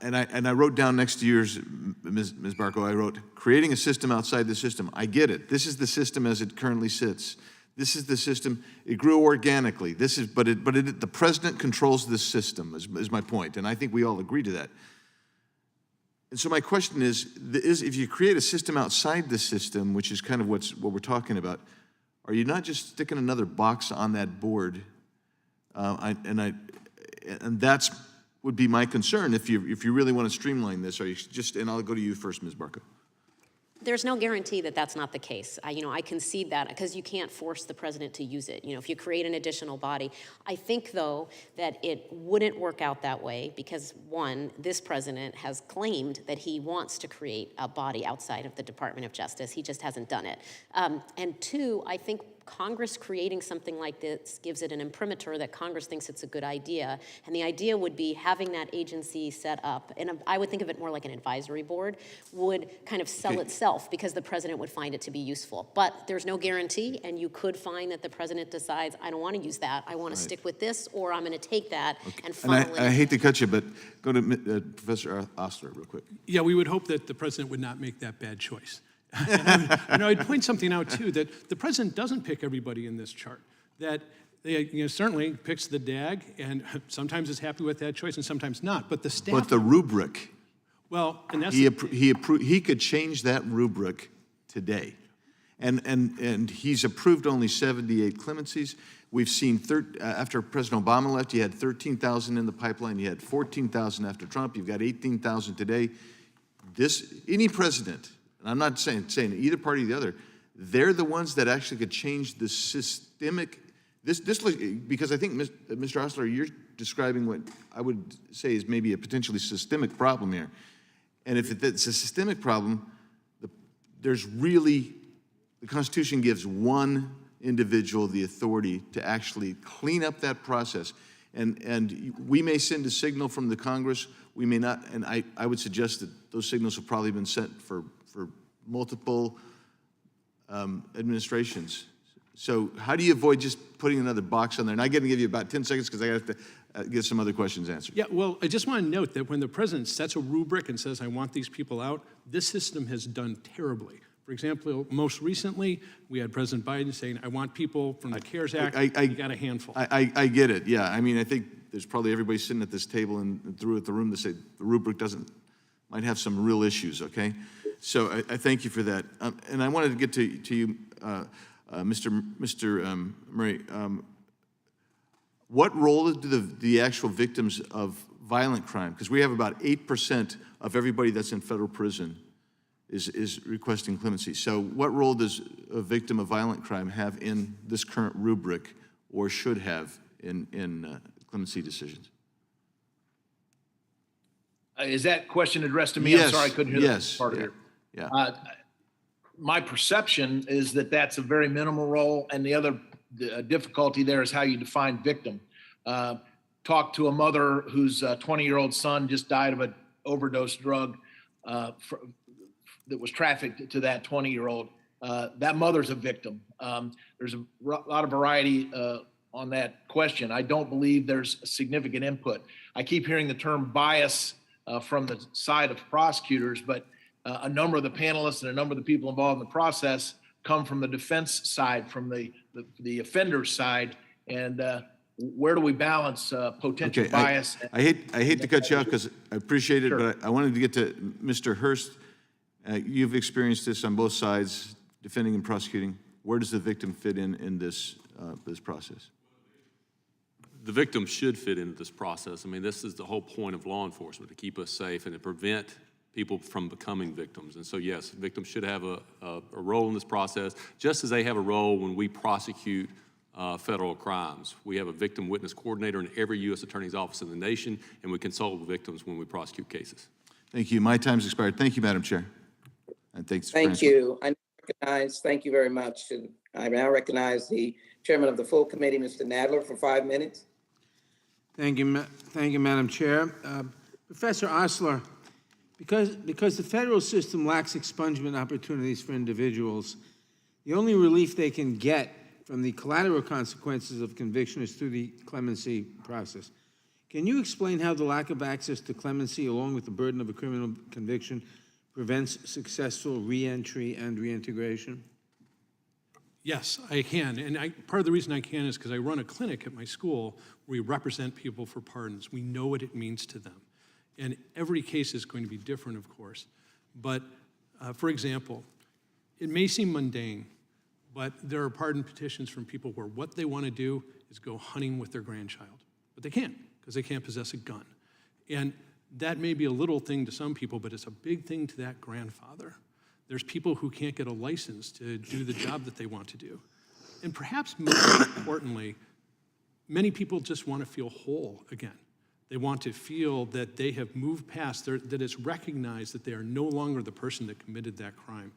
and I wrote down next to yours, Ms. Barkow, I wrote, creating a system outside the system. I get it. This is the system as it currently sits. This is the system. It grew organically. The president controls this system, is my point, and I think we all agree to that. And so my question is if you create a system outside the system, which is kind of what we're talking about, are you not just sticking another box on that board? And that's would be my concern if you really want to streamline this. Are you just? And I'll go to you first, Ms. Barkow. There's no guarantee that that's not the case. I concede that because you can't force the president to use it. If you create an additional body. I think, though, that it wouldn't work out that way because, one, this president has claimed that he wants to create a body outside of the Department of Justice. He just hasn't done it. And two, I think Congress creating something like this gives it an imprimatur that Congress thinks it's a good idea. And the idea would be having that agency set up, and I would think of it more like an advisory board, would kind of sell itself because the president would find it to be useful. But there's no guarantee, and you could find that the president decides, I don't want to use that, I want to stick with this, or I'm going to take that and funnel it. I hate to cut you, but go to Professor Osler real quick. Yeah, we would hope that the president would not make that bad choice. And I'd point something out, too, that the president doesn't pick everybody in this chart. That they, certainly picks the DAG, and sometimes is happy with that choice and sometimes not. But the staff... But the rubric, well, and that's... he could change that rubric today. And he's approved only 78 clemencies. We've seen, after President Obama left, you had 13,000 in the pipeline. You had 14,000 after Trump. You've got 18,000 today. Any president... And I'm not saying either party or the other, they're the ones that actually could change the systemic, because I think, Mr. Osler, you're describing what I would say is maybe a potentially systemic problem here. And if it's a systemic problem, the Constitution gives one individual the authority to actually clean up that process. And we may send a signal from the Congress, we may not, and I would suggest that those signals have probably been sent for multiple administrations. So how do you avoid just putting another box on there? And I'm going to give you about 10 seconds because I have to get some other questions answered. Yeah, well, I just want to note that when the president sets a rubric and says, I want these people out, this system has done terribly. For example, most recently, we had President Biden saying, I want people from the CARES Act. You got a handful. I get it, yeah. I mean, I think there's probably everybody sitting at this table and through at the room to say the rubric might have some real issues, okay? So I thank you for that. And I wanted to get to you, Mr. Murray. What role do the actual victims of violent crime, because we have about 8% of everybody that's in federal prison is requesting clemency. So what role does a victim of violent crime have in this current rubric or should have in clemency decisions? Is that question addressed to me? Yes. I'm sorry, I couldn't hear that part of it. Yeah. My perception is that that's a very minimal role, and the other difficulty there is how you define victim. Talked to a mother whose 20-year-old son just died of an overdose drug that was trafficked to that 20-year-old. That mother's a victim. There's a lot of variety on that question. I don't believe there's significant input. I keep hearing the term bias from the side of prosecutors, but a number of the panelists and a number of the people involved in the process come from the defense side, from the offender side, and where do we balance potential bias? I hate to cut you off because I appreciate it, sure. But I wanted to get to Mr. Hurst. You've experienced this on both sides, defending and prosecuting. Where does the victim fit in this process? The victim should fit into this process. I mean, this is the whole point of law enforcement, to keep us safe and to prevent people from becoming victims. And so, yes, victims should have a role in this process, just as they have a role when we prosecute federal crimes. We have a victim witness coordinator in every U.S. Attorney's office in the nation, and we consult with victims when we prosecute cases. Thank you. My time's expired. Thank you, Madam Chair. And thanks. Thank you. Thank you very much. And I now recognize the chairman of the full committee, Mr. Nadler, for 5 minutes. Thank you, Madam Chair. Professor Osler, because the federal system lacks expungement opportunities for individuals, the only relief they can get from the collateral consequences of conviction is through the clemency process. Can you explain how the lack of access to clemency, along with the burden of a criminal conviction, prevents successful reentry and reintegration? Yes, I can. And part of the reason I can is because I run a clinic at my school where we represent people for pardons. We know what it means to them. And every case is going to be different, of course. But for example, it may seem mundane, but there are pardon petitions from people where what they want to do is go hunting with their grandchild. But they can't, because they can't possess a gun. And that may be a little thing to some people, but it's a big thing to that grandfather. There's people who can't get a license to do the job that they want to do. And perhaps most importantly, many people just want to feel whole again. They want to feel that they have moved past, that it's recognized that they are no longer the person that committed that crime.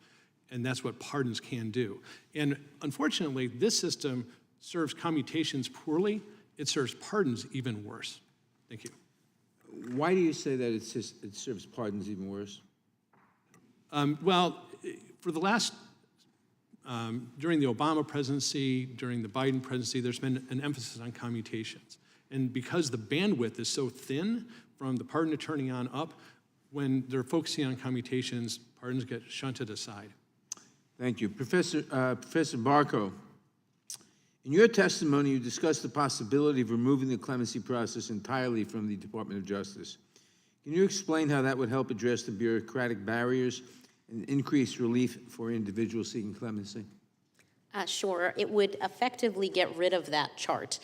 And that's what pardons can do. And unfortunately, this system serves commutations poorly. It serves pardons even worse. Thank you. Why do you say that it serves pardons even worse? Well, for the last, during the Obama presidency, during the Biden presidency, there's been an emphasis on commutations. And because the bandwidth is so thin from the pardon attorney on up, when they're focusing on commutations, pardons get shunted aside. Thank you. Professor Barco, in your testimony, you discussed the possibility of removing the clemency process entirely from the Department of Justice. Can you explain how that would help address the bureaucratic barriers and increase relief for individuals seeking clemency? Sure. It would effectively get rid of that chart.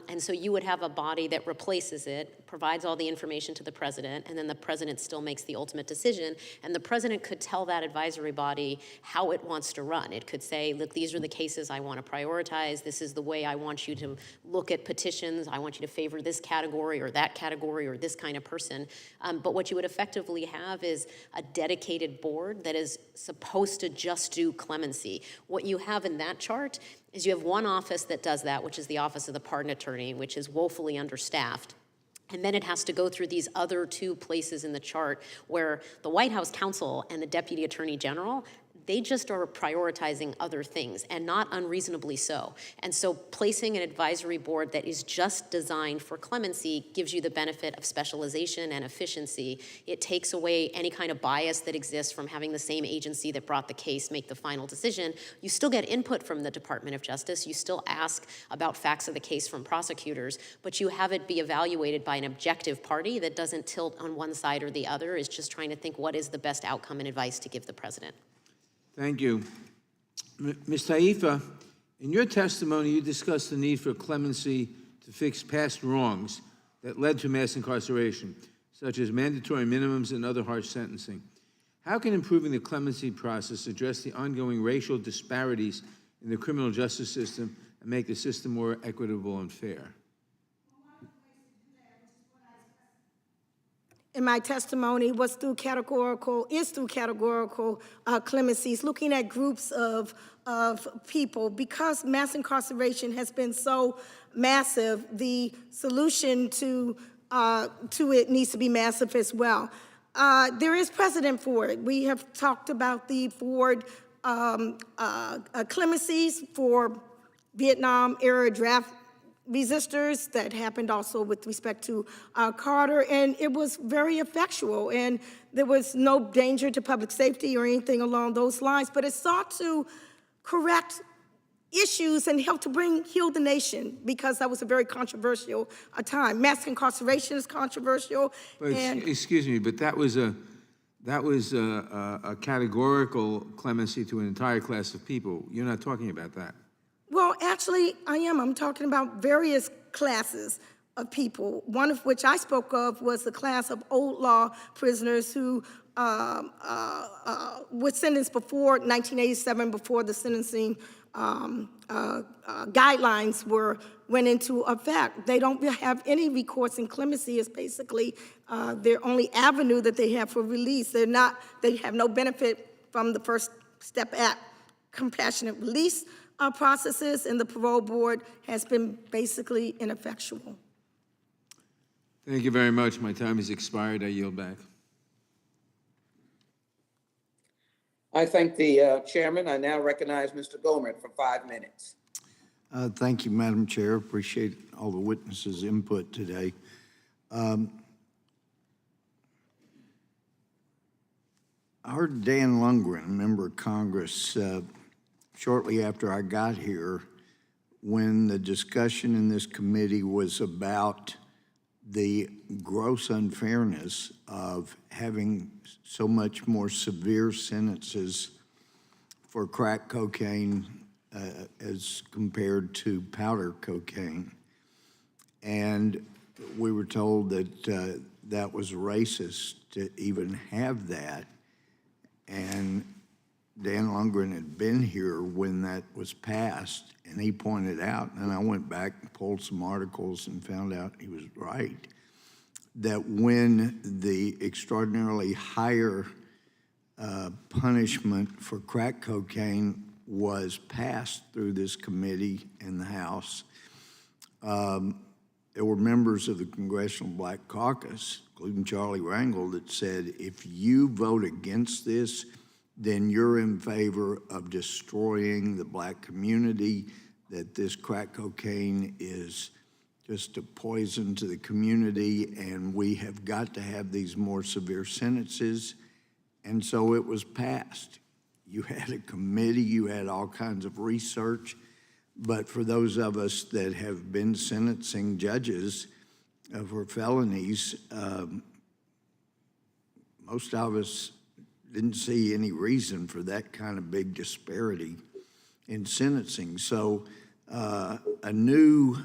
And so you would have a body that replaces it, provides all the information to the president, and then the president still makes the ultimate decision. And the president could tell that advisory body how it wants to run. It could say, look, these are the cases I want to prioritize. This is the way I want you to look at petitions. I want you to favor this category or that category or this kind of person. But what you would effectively have is a dedicated board that is supposed to just do clemency. What you have in that chart is you have one office that does that, which is the Office of the Pardon Attorney, which is woefully understaffed. And then it has to go through these other two places in the chart where the White House counsel and the Deputy Attorney General, they just are prioritizing other things, and not unreasonably so. And so placing an advisory board that is just designed for clemency gives you the benefit of specialization and efficiency. It takes away any kind of bias that exists from having the same agency that brought the case make the final decision. You still get input from the Department of Justice. You still ask about facts of the case from prosecutors, but you have it be evaluated by an objective party that doesn't tilt on one side or the other, is just trying to think what is the best outcome and advice to give the president. Thank you. Ms. Taifa, in your testimony, you discussed the need for clemency to fix past wrongs that led to mass incarceration, such as mandatory minimums and other harsh sentencing. How can improving the clemency process address the ongoing racial disparities in the criminal justice system and make the system more equitable and fair? In my testimony is through categorical clemencies, looking at groups of people. Because mass incarceration has been so massive, the solution to it needs to be massive as well. There is precedent for it. We have talked about the Ford clemencies for Vietnam-era draft resistors that happened also with respect to Carter, and it was very effectual, and there was no danger to public safety or anything along those lines, but it sought to correct issues and help to heal the nation, because that was a very controversial time. Mass incarceration is controversial. But excuse me, but that was a categorical clemency to an entire class of people. You're not talking about that. Well, actually, I am. I'm talking about various classes of people, one of which I spoke of was the class of old law prisoners who were sentenced before 1987, before the sentencing guidelines went into effect. They don't have any recourse in clemency. Is basically their only avenue that they have for release. They have no benefit from the First Step Act compassionate release processes, and the parole board has been basically ineffectual. Thank you very much. My time has expired. I yield back. I thank the chairman. I now recognize Mr. Gohmert for 5 minutes. Thank you, Madam Chair. Appreciate all the witnesses' input today. I heard Dan Lundgren, a member of Congress, shortly after I got here, when the discussion in this committee was about the gross unfairness of having so much more severe sentences for crack cocaine as compared to powder cocaine. And we were told that that was racist to even have that. And Dan Lundgren had been here when that was passed, and he pointed out, and I went back and pulled some articles and found out he was right, that when the extraordinarily higher punishment for crack cocaine was passed through this committee in the House, there were members of the Congressional Black Caucus, including Charlie Rangel, that said, if you vote against this, then you're in favor of destroying the Black community, that this crack cocaine is just a poison to the community, and we have got to have these more severe sentences. And so it was passed. You had a committee, you had all kinds of research, but for those of us that have been sentencing judges for felonies, most of us didn't see any reason for that kind of big disparity in sentencing. So a new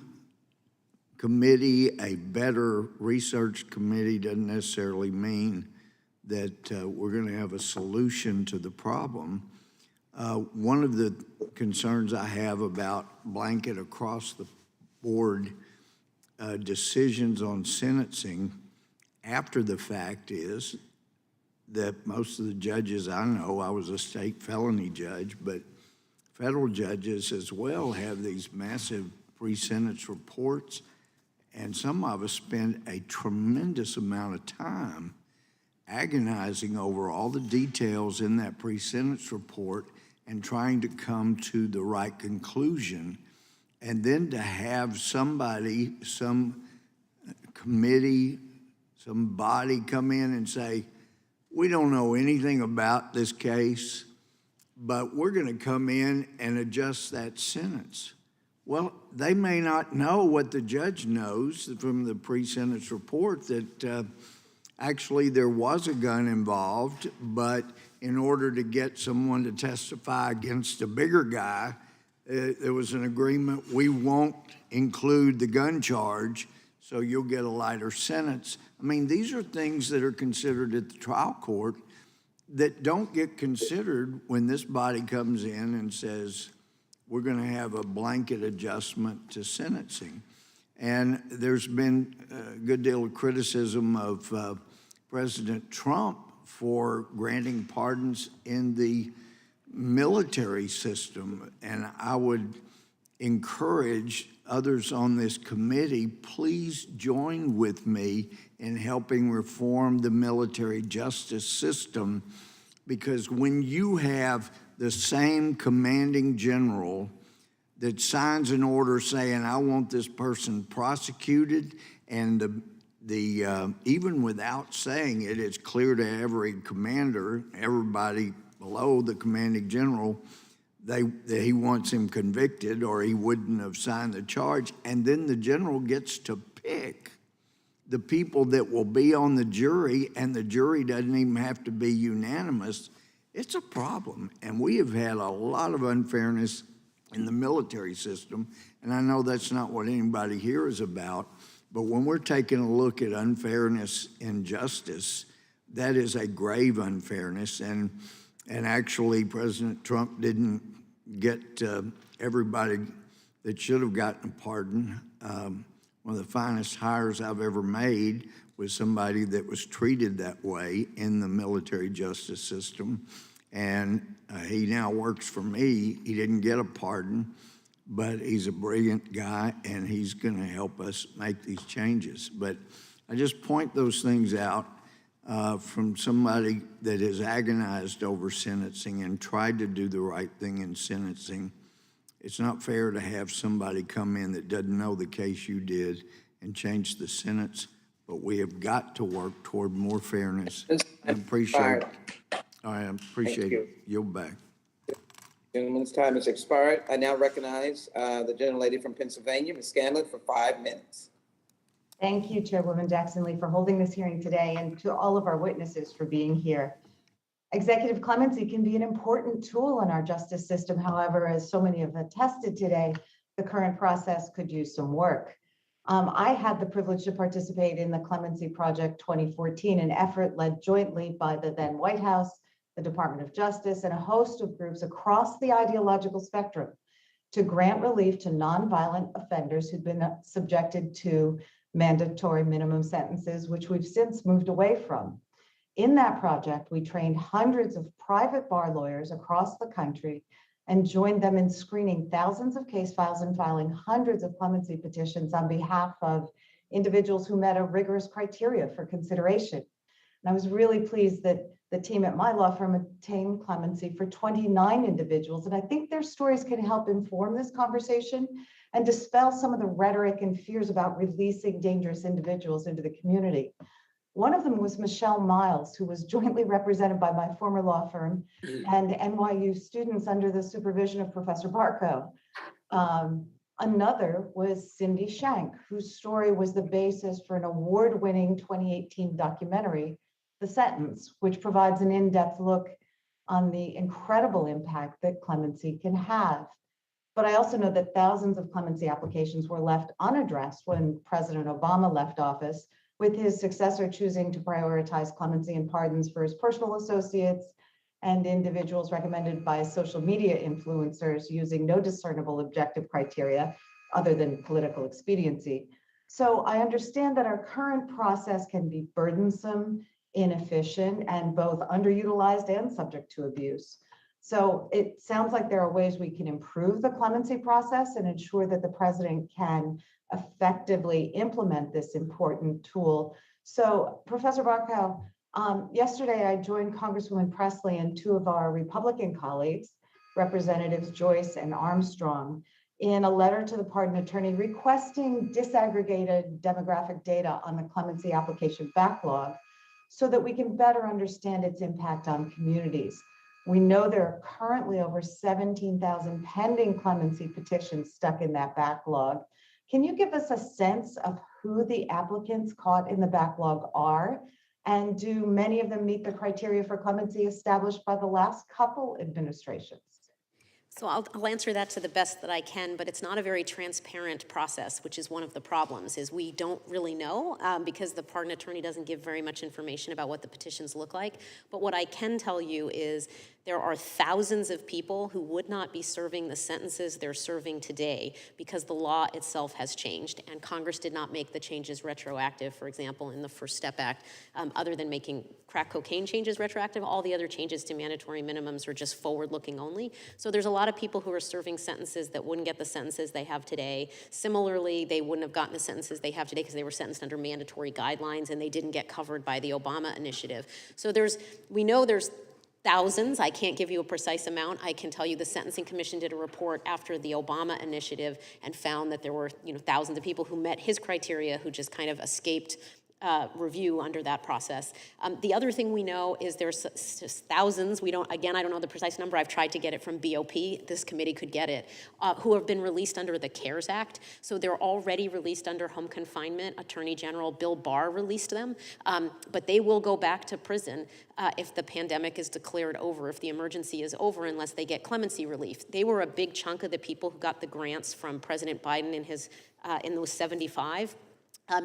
committee, a better research committee, doesn't necessarily mean that we're going to have a solution to the problem. One of the concerns I have about blanket across the board decisions on sentencing after the fact is that most of the judges I know, I was a state felony judge, but federal judges as well have these massive pre-sentence reports, and some of us spend a tremendous amount of time agonizing over all the details in that pre-sentence report and trying to come to the right conclusion. And then to have somebody, some committee, some body come in and say, we don't know anything about this case, but we're going to come in and adjust that sentence. Well, they may not know what the judge knows from the pre-sentence report, that actually there was a gun involved, but in order to get someone to testify against a bigger guy, there was an agreement, we won't include the gun charge, so you'll get a lighter sentence. I mean, these are things that are considered at the trial court that don't get considered when this body comes in and says, we're going to have a blanket adjustment to sentencing. And there's been a good deal of criticism of President Trump for granting pardons in the military system. And I would encourage others on this committee, please join with me in helping reform the military justice system, because when you have the same commanding general that signs an order saying, I want this person prosecuted, and even without saying it, it's clear to every commander, everybody below the commanding general, that he wants him convicted or he wouldn't have signed the charge. And then the general gets to pick the people that will be on the jury, and the jury doesn't even have to be unanimous. It's a problem. And we have had a lot of unfairness in the military system. And I know that's not what anybody here is about. But when we're taking a look at unfairness in justice, that is a grave unfairness. And actually, President Trump didn't get everybody that should have gotten a pardon. One of the finest hires I've ever made was somebody that was treated that way in the military justice system. And he now works for me. He didn't get a pardon, but he's a brilliant guy, and he's going to help us make these changes. But I just point those things out from somebody that has agonized over sentencing and tried to do the right thing in sentencing. It's not fair to have somebody come in that doesn't know the case you did and change the sentence, but we have got to work toward more fairness. I appreciate it. Yield back. Gentleman's time has expired. I now recognize the gentlelady from Pennsylvania, Ms. Scanlon, for 5 minutes. Thank you, Chairwoman Jackson-Lee, for holding this hearing today, and to all of our witnesses for being here. Executive clemency can be an important tool in our justice system. However, as so many have attested today, the current process could use some work. I had the privilege to participate in the Clemency Project 2014, an effort led jointly by the then White House, the Department of Justice, and a host of groups across the ideological spectrum to grant relief to nonviolent offenders who'd been subjected to mandatory minimum sentences, which we've since moved away from. In that project, we trained hundreds of private bar lawyers across the country and joined them in screening thousands of case files and filing hundreds of clemency petitions on behalf of individuals who met a rigorous criteria for consideration. And I was really pleased that the team at my law firm obtained clemency for 29 individuals. And I think their stories can help inform this conversation and dispel some of the rhetoric and fears about releasing dangerous individuals into the community. One of them was Michelle Miles, who was jointly represented by my former law firm and NYU students under the supervision of Professor Barco. Another was Cindy Shank, whose story was the basis for an award-winning 2018 documentary, The Sentence, which provides an in-depth look on the incredible impact that clemency can have. But I also know that thousands of clemency applications were left unaddressed when President Obama left office, with his successor choosing to prioritize clemency and pardons for his personal associates and individuals recommended by social media influencers using no discernible objective criteria other than political expediency. So I understand that our current process can be burdensome, inefficient, and both underutilized and subject to abuse. So it sounds like there are ways we can improve the clemency process and ensure that the president can effectively implement this important tool. So Professor Barco, yesterday I joined Congresswoman Presley and two of our Republican colleagues, Representatives Joyce and Armstrong, in a letter to the pardon attorney requesting disaggregated demographic data on the clemency application backlog so that we can better understand its impact on communities. We know there are currently over 17,000 pending clemency petitions stuck in that backlog. Can you give us a sense of who the applicants caught in the backlog are? And do many of them meet the criteria for clemency established by the last couple administrations? So I'll answer that to the best that I can, but it's not a very transparent process, which is one of the problems, is we don't really know because the pardon attorney doesn't give very much information about what the petitions look like. But what I can tell you is there are thousands of people who would not be serving the sentences they're serving today because the law itself has changed, and Congress did not make the changes retroactive, for example, in the First Step Act, other than making crack cocaine changes retroactive. All the other changes to mandatory minimums are just forward-looking only. So there's a lot of people who are serving sentences that wouldn't get the sentences they have today. Similarly, they wouldn't have gotten the sentences they have today because they were sentenced under mandatory guidelines and they didn't get covered by the Obama initiative. So we know there's thousands. I can't give you a precise amount. I can tell you the Sentencing Commission did a report after the Obama initiative and found that there were thousands of people who met his criteria who just kind of escaped review under that process. The other thing we know is there's just thousands, I don't know the precise number, I've tried to get it from BOP, this committee could get it, who have been released under the CARES Act. So they're already released under home confinement. Attorney General Bill Barr released them, but they will go back to prison if the pandemic is declared over, if the emergency is over, unless they get clemency relief. They were a big chunk of the people who got the grants from President Biden in those 75.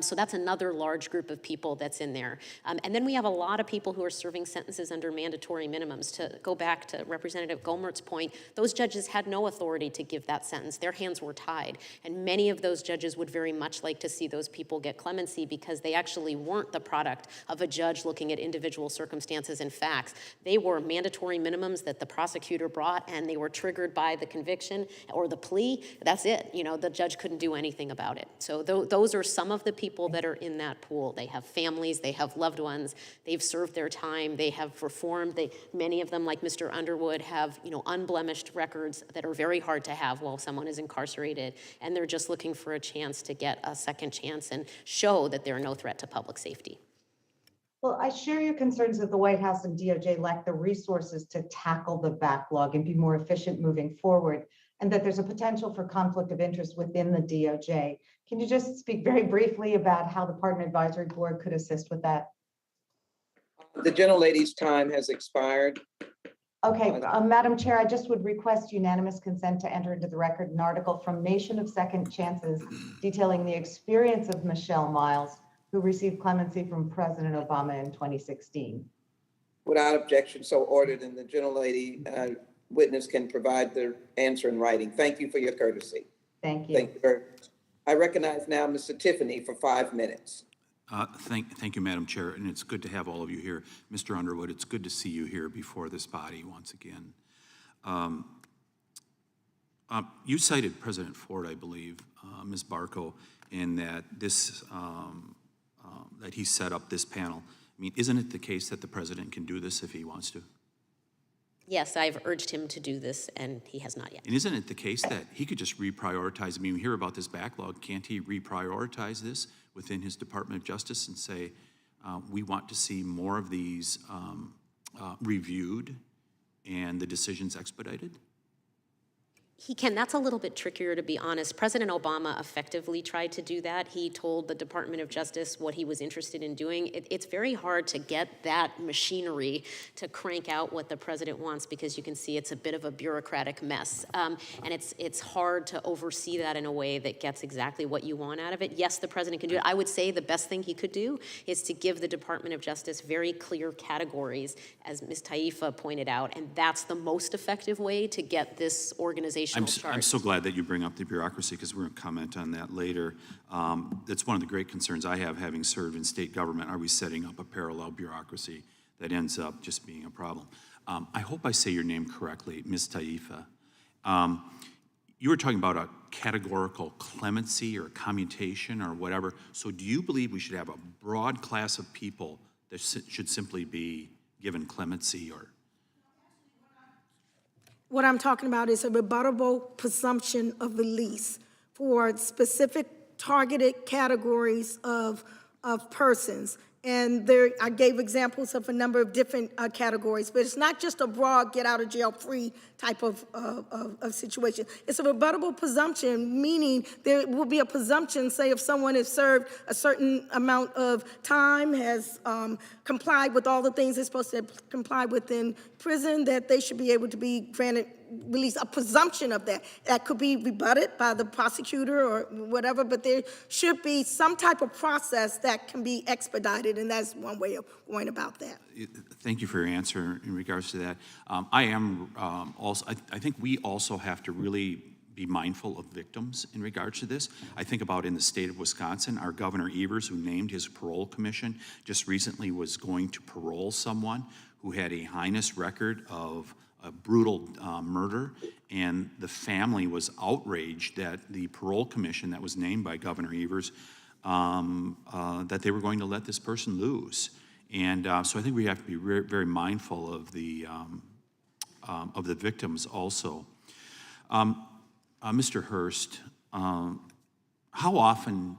So that's another large group of people that's in there. And then we have a lot of people who are serving sentences under mandatory minimums. To go back to Representative Gohmert's point, those judges had no authority to give that sentence. Their hands were tied. And many of those judges would very much like to see those people get clemency because they actually weren't the product of a judge looking at individual circumstances and facts. They were mandatory minimums that the prosecutor brought, and they were triggered by the conviction or the plea. That's it. The judge couldn't do anything about it. So those are some of the people that are in that pool. They have families, they have loved ones, they've served their time, they have reformed. Many of them, like Mr. Underwood, have unblemished records that are very hard to have while someone is incarcerated, and they're just looking for a chance to get a second chance and show that they're no threat to public safety. Well, I share your concerns that the White House and DOJ lack the resources to tackle the backlog and be more efficient moving forward, and that there's a potential for conflict of interest within the DOJ. Can you just speak very briefly about how the Pardon Advisory Board could assist with that? The gentlelady's time has expired. Okay, Madam Chair, I just would request unanimous consent to enter into the record an article from Nation of Second Chances detailing the experience of Michelle Miles, who received clemency from President Obama in 2016. Without objection, so ordered, and the gentlelady witness can provide the answer in writing. Thank you for your courtesy. Thank you. Thank you very much. I recognize now Mr. Tiffany for 5 minutes. Thank you, Madam Chair, and it's good to have all of you here. Mr. Underwood, it's good to see you here before this body once again. You cited President Ford, I believe, Ms. Barco, in that that he set up this panel. I mean, isn't it the case that the president can do this if he wants to? Yes, I've urged him to do this, and he has not yet. And isn't it the case that he could just reprioritize? I mean, we hear about this backlog. Can't he reprioritize this within his Department of Justice and say, we want to see more of these reviewed and the decisions expedited? He can. That's a little bit trickier, to be honest. President Obama effectively tried to do that. He told the Department of Justice what he was interested in doing. It's very hard to get that machinery to crank out what the president wants, because you can see it's a bit of a bureaucratic mess. And it's hard to oversee that in a way that gets exactly what you want out of it. Yes, the president can do it. I would say the best thing he could do is to give the Department of Justice very clear categories, as Ms. Taifa pointed out, and that's the most effective way to get this organization. I'm so glad that you bring up the bureaucracy, because we're going to comment on that later. That's one of the great concerns I have, having served in state government. Are we setting up a parallel bureaucracy that ends up just being a problem? I hope I say your name correctly, Ms. Taifa. You were talking about a categorical clemency or commutation or whatever. So do you believe we should have a broad class of people that should simply be given clemency? Or What I'm talking about is a rebuttable presumption of release for specific targeted categories of persons. And there, I gave examples of a number of different categories, but it's not just a broad get out of jail free type of situation. It's a rebuttable presumption, meaning there will be a presumption, say if someone has served a certain amount of time, has complied with all the things they're supposed to comply with in prison, that they should be able to be granted release, a presumption of that. That could be rebutted by the prosecutor or whatever, but there should be some type of process that can be expedited, and that's one way of going about that. Thank you for your answer in regards to that. I am also, I think we also have to really be mindful of victims in regards to this. I think about in the state of Wisconsin, our Governor Evers, who named his parole commission, just recently was going to parole someone who had a heinous record of a brutal murder, and the family was outraged that the parole commission that was named by Governor Evers, that they were going to let this person loose. And so I think we have to be very mindful of the victims also. Mr. Hurst, how often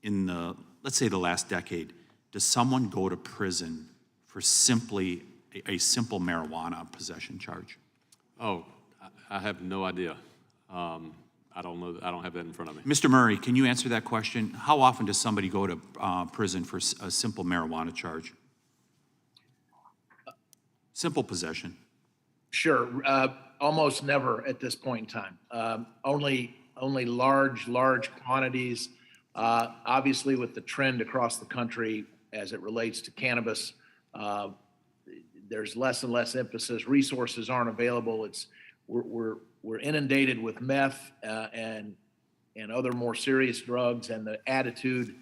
in the, let's say the last decade, does someone go to prison for simply a simple marijuana possession charge? Oh, I have no idea. I don't know. I don't have that in front of me. Mr. Murray, can you answer that question? How often does somebody go to prison for a simple marijuana charge? Simple possession. Sure, almost never at this point in time. Only large quantities. Obviously, with the trend across the country as it relates to cannabis, there's less and less emphasis. Resources aren't available. We're inundated with meth and other more serious drugs, and the attitude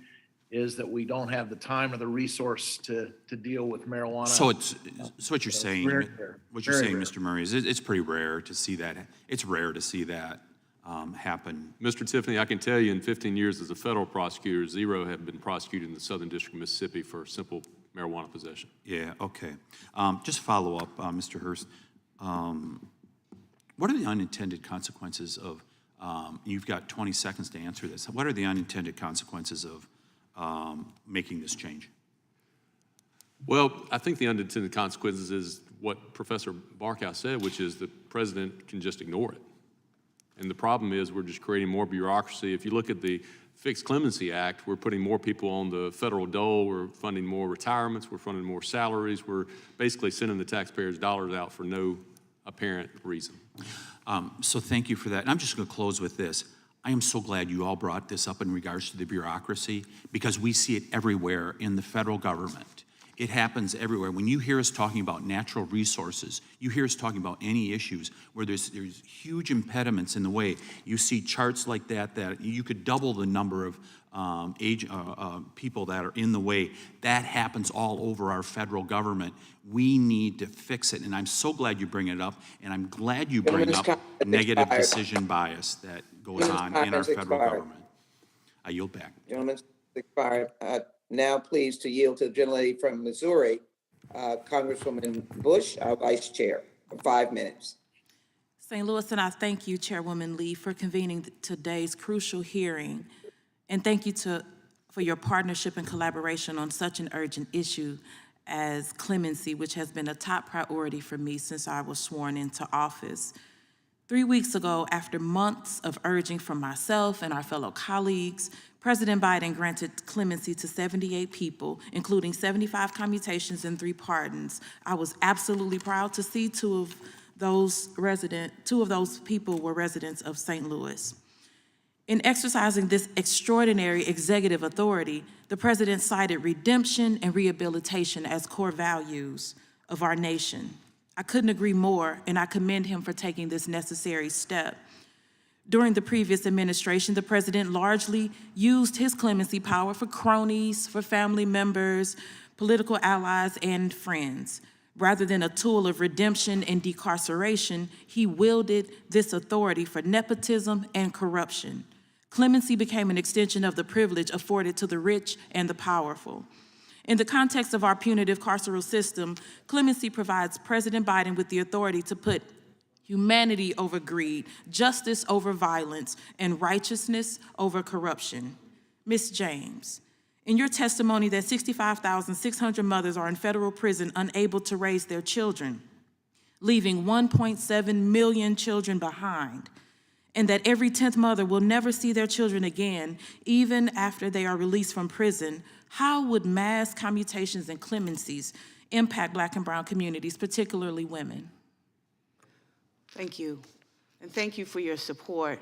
is that we don't have the time or the resource to deal with marijuana. So what you're saying, Mr. Murray, is it's pretty rare to see that. It's rare to see that happen. Mr. Tiffany, I can tell you in 15 years as a federal prosecutor, 0 have been prosecuted in the Southern District of Mississippi for simple marijuana possession. Yeah, okay. Just follow up, Mr. Hurst. What are the unintended consequences of, you've got 20 seconds to answer this. What are the unintended consequences of making this change? Well, I think the unintended consequences is what Professor Barkow said, which is the president can just ignore it. And the problem is we're just creating more bureaucracy. If you look at the Fixed Clemency Act, we're putting more people on the federal dole, we're funding more retirements, we're funding more salaries, we're basically sending the taxpayers' dollars out for no apparent reason. So thank you for that. And I'm just going to close with this. I am so glad you all brought this up in regards to the bureaucracy, because we see it everywhere in the federal government. It happens everywhere. When you hear us talking about natural resources, you hear us talking about any issues where there's huge impediments in the way. You see charts like that you could double the number of people that are in the way. That happens all over our federal government. We need to fix it, and I'm so glad you bring it up, and I'm glad you bring up negative decision bias that goes on in our federal government. I yield back. Gentleman's expired. Now pleased to yield to the gentlelady from Missouri, Congresswoman Bush, our Vice Chair, for 5 minutes. St. Louis, and I thank you, Chairwoman Lee, for convening today's crucial hearing. And thank you for your partnership and collaboration on such an urgent issue as clemency, which has been a top priority for me since I was sworn into office. 3 weeks ago, after months of urging from myself and our fellow colleagues, President Biden granted clemency to 78 people, including 75 commutations and 3 pardons. I was absolutely proud to see two of those people were residents of St. Louis. In exercising this extraordinary executive authority, the president cited redemption and rehabilitation as core values of our nation. I couldn't agree more, and I commend him for taking this necessary step. During the previous administration, the president largely used his clemency power for cronies, for family members, political allies, and friends. Rather than a tool of redemption and decarceration, he wielded this authority for nepotism and corruption. Clemency became an extension of the privilege afforded to the rich and the powerful. In the context of our punitive carceral system, clemency provides President Biden with the authority to put humanity over greed, justice over violence, and righteousness over corruption. Ms. James, in your testimony that 65,600 mothers are in federal prison unable to raise their children, leaving 1.7 million children behind, and that every 10th mother will never see their children again, even after they are released from prison, how would mass commutations and clemencies impact Black and brown communities, particularly women? Thank you. And thank you for your support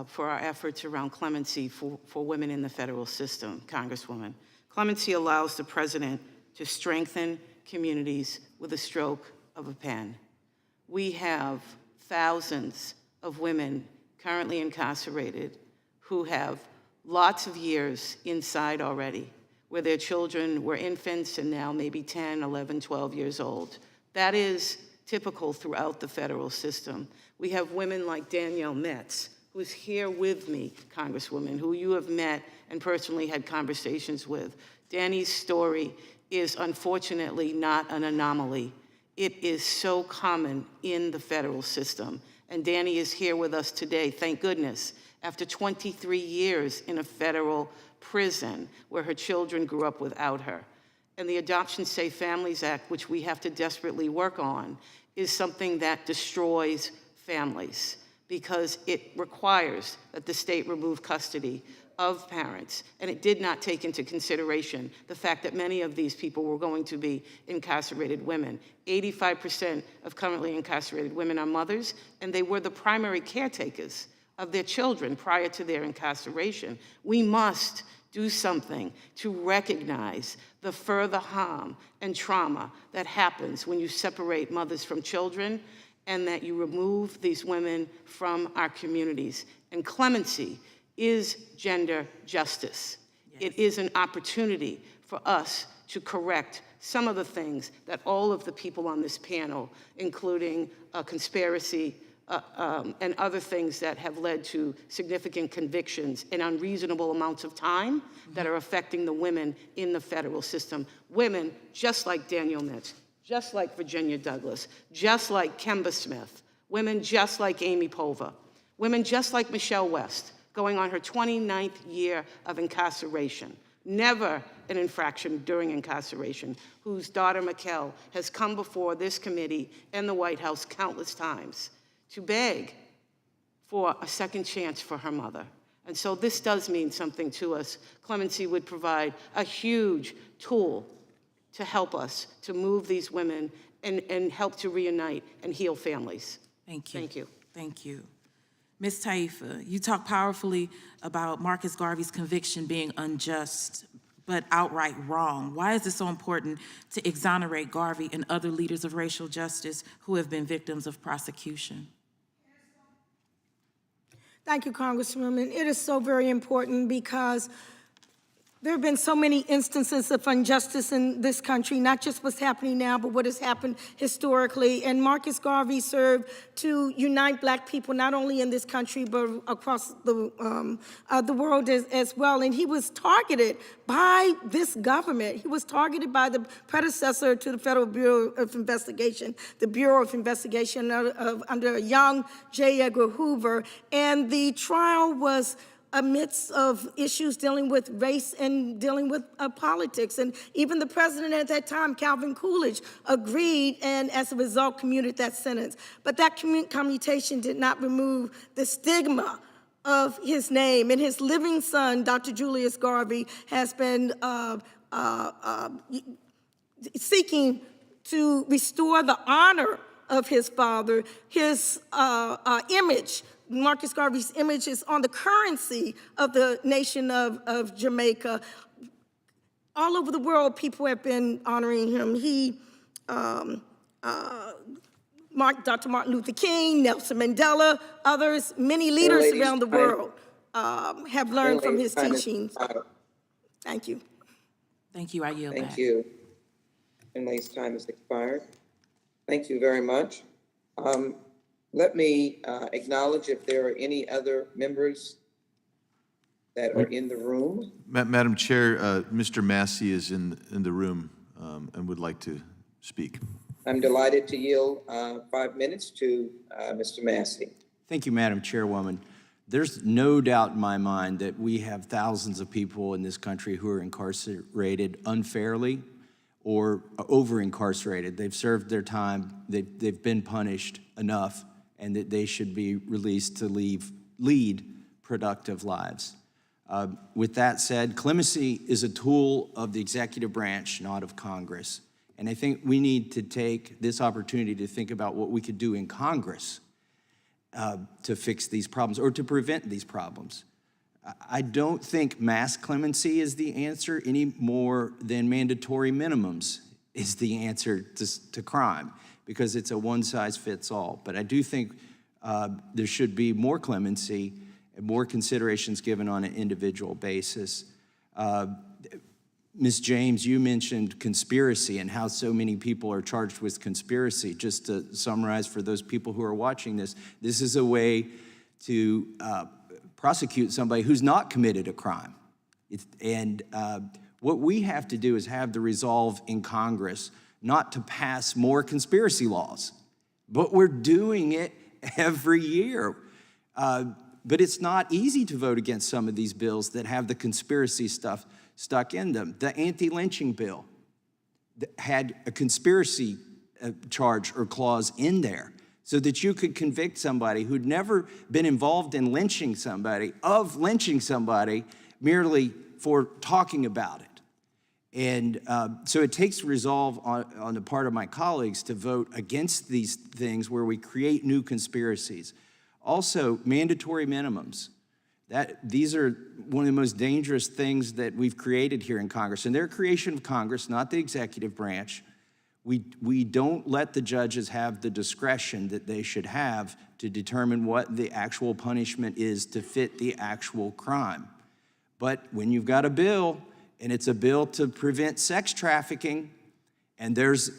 for our efforts around clemency for women in the federal system, Congresswoman. Clemency allows the president to strengthen communities with a stroke of a pen. We have thousands of women currently incarcerated who have lots of years inside already, where their children were infants and now maybe 10, 11, 12 years old. That is typical throughout the federal system. We have women like Danielle Metz, who is here with me, Congresswoman, who you have met and personally had conversations with. Danny's story is unfortunately not an anomaly. It is so common in the federal system. And Danny is here with us today, thank goodness, after 23 years in a federal prison where her children grew up without her. And the Adoption Safe Families Act, which we have to desperately work on, is something that destroys families because it requires that the state remove custody of parents. And it did not take into consideration the fact that many of these people were going to be incarcerated women. 85% of currently incarcerated women are mothers, and they were the primary caretakers of their children prior to their incarceration. We must do something to recognize the further harm and trauma that happens when you separate mothers from children and that you remove these women from our communities. And clemency is gender justice. Yes. It is an opportunity for us to correct some of the things that all of the people on this panel, including conspiracy, and other things that have led to significant convictions in unreasonable amounts of time that are affecting the women in the federal system. Women just like Danielle Metz, just like Virginia Douglas, just like Kemba Smith, women just like Amy Pova, women just like Michelle West, going on her 29th year of incarceration, never an infraction during incarceration, whose daughter Mikkel has come before this committee and the White House countless times to beg for a second chance for her mother. And so this does mean something to us. Clemency would provide a huge tool to help us to move these women and help to reunite and heal families. Thank you. Thank you. Thank you. Ms. Taifa, you talk powerfully about Marcus Garvey's conviction being unjust, but outright wrong? Why is it so important to exonerate Garvey and other leaders of racial justice who have been victims of prosecution? Thank you, Congresswoman. It is so very important because there have been so many instances of injustice in this country, not just what's happening now, but what has happened historically. And Marcus Garvey served to unite Black people, not only in this country, but across the world as well. And he was targeted by this government. He was targeted by the predecessor to the Federal Bureau of Investigation, the Bureau of Investigation under a young J. Edgar Hoover. And the trial was amidst of issues dealing with race and dealing with politics. And even the president at that time, Calvin Coolidge, agreed and as a result commuted that sentence. But that commutation did not remove the stigma of his name. And his living son, Dr. Julius Garvey, has been seeking to restore the honor of his father, his image. Marcus Garvey's image is on the currency of the nation of Jamaica. All over the world, people have been honoring him. Dr. Martin Luther King, Nelson Mandela, others, many leaders around the world have learned from his teachings. Thank you. Thank you, I yield back. Thank you. Finlay's time has expired. Thank you very much. Let me acknowledge if there are any other members that are in the room. Madam Chair, Mr. Massey is in the room and would like to speak. I'm delighted to yield 5 minutes to Mr. Massey. Thank you, Madam Chairwoman. There's no doubt in my mind that we have thousands of people in this country who are incarcerated unfairly or over-incarcerated. They've served their time, they've been punished enough, and that they should be released to lead productive lives. With that said, clemency is a tool of the executive branch, not of Congress. And I think we need to take this opportunity to think about what we could do in Congress to fix these problems or to prevent these problems. I don't think mass clemency is the answer any more than mandatory minimums is the answer to crime, because it's a one-size-fits-all. But I do think there should be more clemency and more considerations given on an individual basis. Ms. James, you mentioned conspiracy and how so many people are charged with conspiracy. Just to summarize for those people who are watching this is a way to prosecute somebody who's not committed a crime. What we have to do is have the resolve in Congress not to pass more conspiracy laws, but we're doing it every year. But it's not easy to vote against some of these bills that have the conspiracy stuff stuck in them. The anti-lynching bill had a conspiracy charge or clause in there so that you could convict somebody who'd never been involved in lynching somebody, of lynching somebody merely for talking about it. And so it takes resolve on the part of my colleagues to vote against these things where we create new conspiracies. Also, mandatory minimums. These are one of the most dangerous things that we've created here in Congress. And their creation of Congress, not the executive branch, we don't let the judges have the discretion that they should have to determine what the actual punishment is to fit the actual crime. But when you've got a bill, and it's a bill to prevent sex trafficking, and there's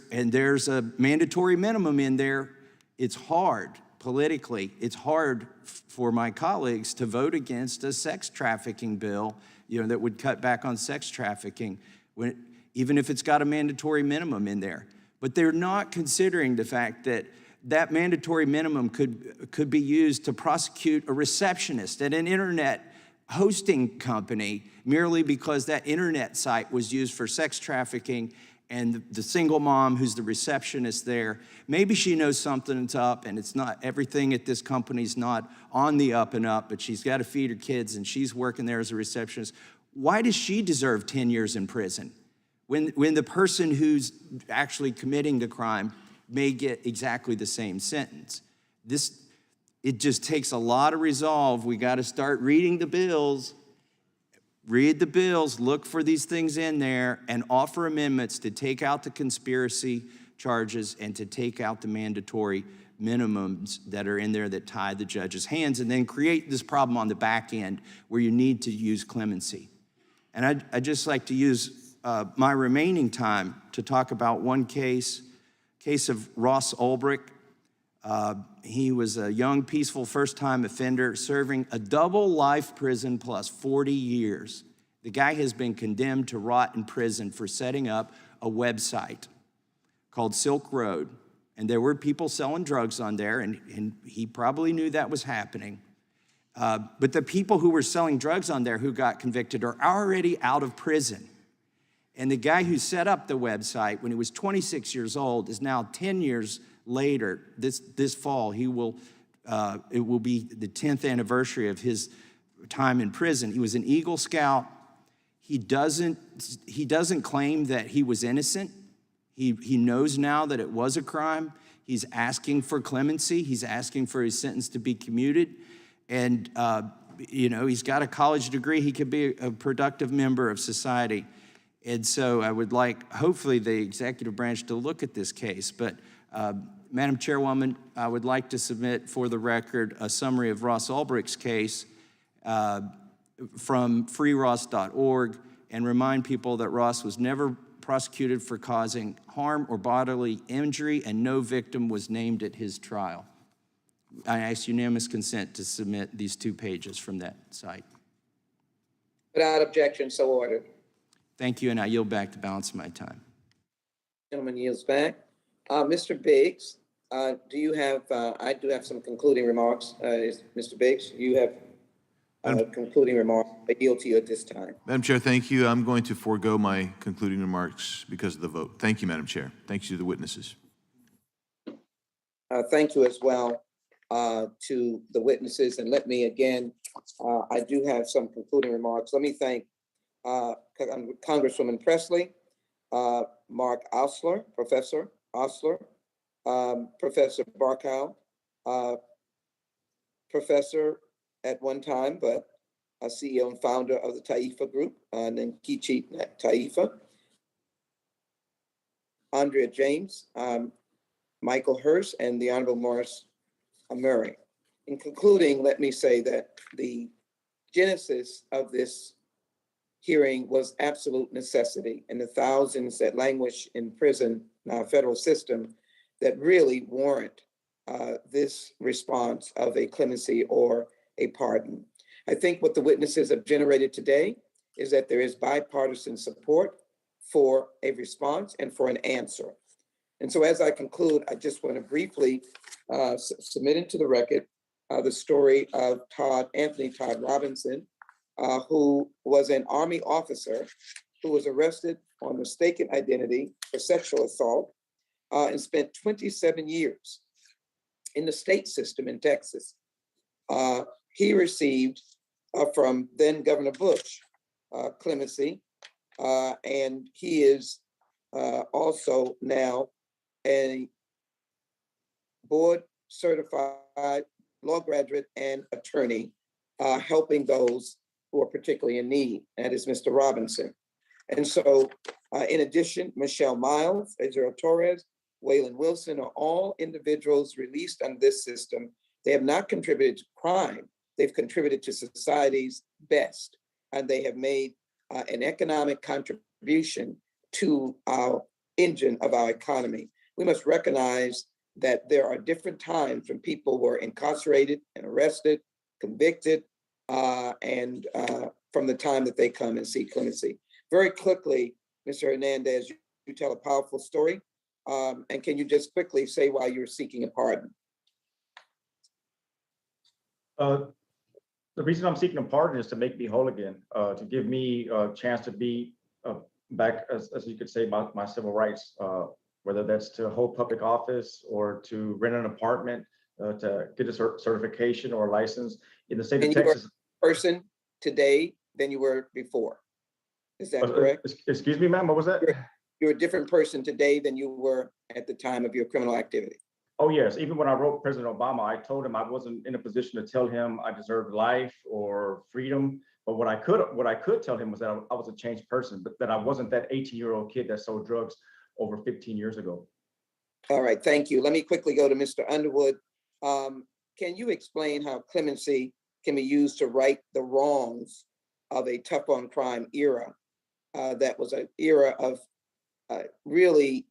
a mandatory minimum in there, it's hard politically. It's hard for my colleagues to vote against a sex trafficking bill, that would cut back on sex trafficking, even if it's got a mandatory minimum in there. But they're not considering the fact that that mandatory minimum could be used to prosecute a receptionist at an internet hosting company merely because that internet site was used for sex trafficking, and the single mom who's the receptionist there, maybe she knows something's up and it's not, everything at this company's not on the up and up, but she's got to feed her kids and she's working there as a receptionist. Why does she deserve 10 years in prison when the person who's actually committing the crime may get exactly the same sentence? It just takes a lot of resolve. We got to start reading the bills read the bills, look for these things in there, and offer amendments to take out the conspiracy charges and to take out the mandatory minimums that are in there that tie the judge's hands, and then create this problem on the back end where you need to use clemency. And I'd just like to use my remaining time to talk about one case of Ross Albrecht. He was a young, peaceful, first-time offender serving a double life prison plus 40 years. The guy has been condemned to rot in prison for setting up a website called Silk Road. And there were people selling drugs on there, and he probably knew that was happening. But the people who were selling drugs on there who got convicted are already out of prison. And the guy who set up the website when he was 26 years old is now 10 years later. This fall, it will be the 10th anniversary of his time in prison. He was an Eagle Scout. He doesn't claim that he was innocent. He knows now that it was a crime. He's asking for clemency. He's asking for his sentence to be commuted. And, he's got a college degree. He could be a productive member of society. And so I would like, hopefully, the executive branch to look at this case. But, Madam Chairwoman, I would like to submit for the record a summary of Ross Albrecht's case from freeross.org and remind people that Ross was never prosecuted for causing harm or bodily injury, and no victim was named at his trial. I ask unanimous consent to submit these 2 pages from that site. Without objection, so ordered. Thank you, and I yield back the balance of my time. Gentleman yields back. Mr. Biggs, do you have, I do have some concluding remarks. Mr. Biggs, you have concluding remarks. I yield to you at this time. Madam Chair, thank you. I'm going to forego my concluding remarks because of the vote. Thank you, Madam Chair. Thanks to the witnesses. Thank you as well to the witnesses. And let me again, I do have some concluding remarks. Let me thank Congresswoman Presley, Mark Osler, Professor Osler, Professor Barkow, Professor at one time, but a CEO and founder of the Taifa Group, named Kichi Taifa, Andrea James, Michael Hurst, and the Honorable Morris Murray. In concluding, let me say that the genesis of this hearing was absolute necessity, and the thousands that languish in prison in our federal system that really warrant this response of a clemency or a pardon. I think what the witnesses have generated today is that there is bipartisan support for a response and for an answer. And so as I conclude, I just want to briefly submit into the record the story of Anthony Todd Robinson, who was an Army officer who was arrested on mistaken identity for sexual assault and spent 27 years in the state system in Texas. He received from then Governor Bush clemency, and he is also now a board certified law graduate and attorney, helping those who are particularly in need. That is Mr. Robinson. And so in addition, Michelle Miles, Israel Torres, Waylon Wilson are all individuals released under this system. They have not contributed to crime. They've contributed to society's best, and they have made an economic contribution to our engine of our economy. We must recognize that there are different times when people were incarcerated and arrested, convicted, and from the time that they come and seek clemency. Very quickly, Mr. Hernandez, you tell a powerful story. And can you just quickly say why you're seeking a pardon? The reason I'm seeking a pardon is to make me whole again, to give me a chance to be back, as you could say, my civil rights, whether that's to hold public office or to rent an apartment, to get a certification or a license in the state of Texas. You are a person today than you were before. Is that correct? Excuse me, ma'am, what was that? You're a different person today than you were at the time of your criminal activity. Oh, yes. Even when I wrote President Obama, I told him I wasn't in a position to tell him I deserved life or freedom, But what I could tell him was that I was a changed person, but that I wasn't that 18-year-old kid that sold drugs over 15 years ago. All right, thank you. Let me quickly go to Mr. Underwood. Can you explain how clemency can be used to right the wrongs of a tough on crime era? That was an era of really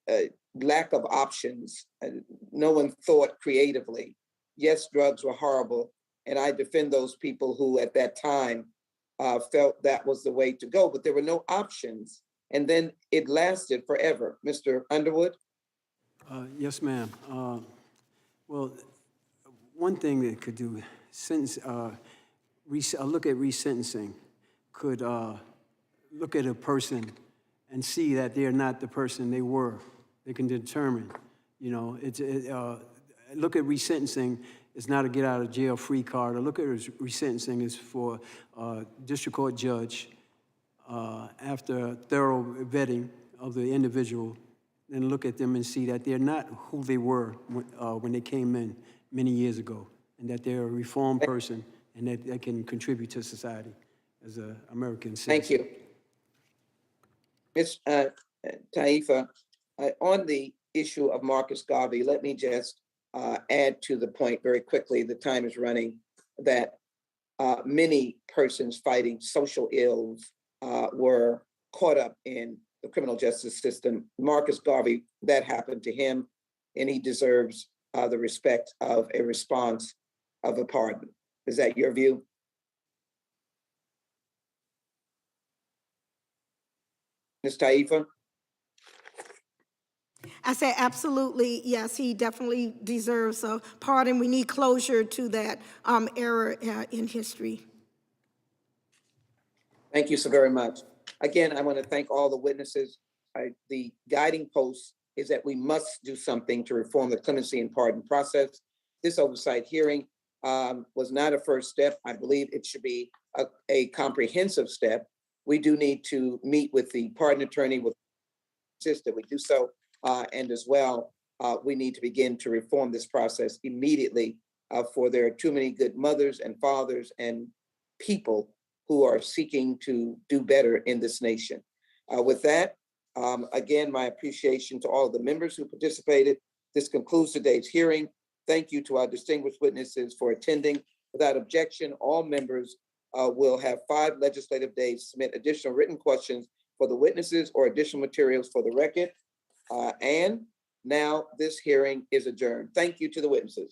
lack of options. No one thought creatively. Yes, drugs were horrible, and I defend those people who at that time felt that was the way to go, but there were no options. And then it lasted forever. Mr. Underwood? Yes, ma'am. Well, one thing that could do, look at resentencing, could look at a person and see that they're not the person they were. They can determine, you know, look at resentencing. It's not a get out of jail free card. Or look at resentencing is for a district court judge after thorough vetting of the individual, and look at them and see that they're not who they were when they came in many years ago, and that they're a reformed person and that they can contribute to society as an American citizen. Thank you. Ms. Taifa, on the issue of Marcus Garvey, let me just add to the point very quickly, the time is running, that many persons fighting social ills were caught up in the criminal justice system. Marcus Garvey, that happened to him, and he deserves the respect of a response of a pardon. Is that your view? Ms. Taifa? I say absolutely, yes, he definitely deserves a pardon. We need closure to that era in history. Thank you so very much. Again, I want to thank all the witnesses. The guiding post is that we must do something to reform the clemency and pardon process. This oversight hearing was not a first step. I believe it should be a comprehensive step. We do need to meet with the pardon attorney, with insist that we do so, and as well, we need to begin to reform this process immediately, for there are too many good mothers and fathers and people who are seeking to do better in this nation. With that, again, my appreciation to all of the members who participated. This concludes today's hearing. Thank you to our distinguished witnesses for attending. Without objection, all members will have 5 legislative days to submit additional written questions for the witnesses or additional materials for the record. And now this hearing is adjourned. Thank you to the witnesses.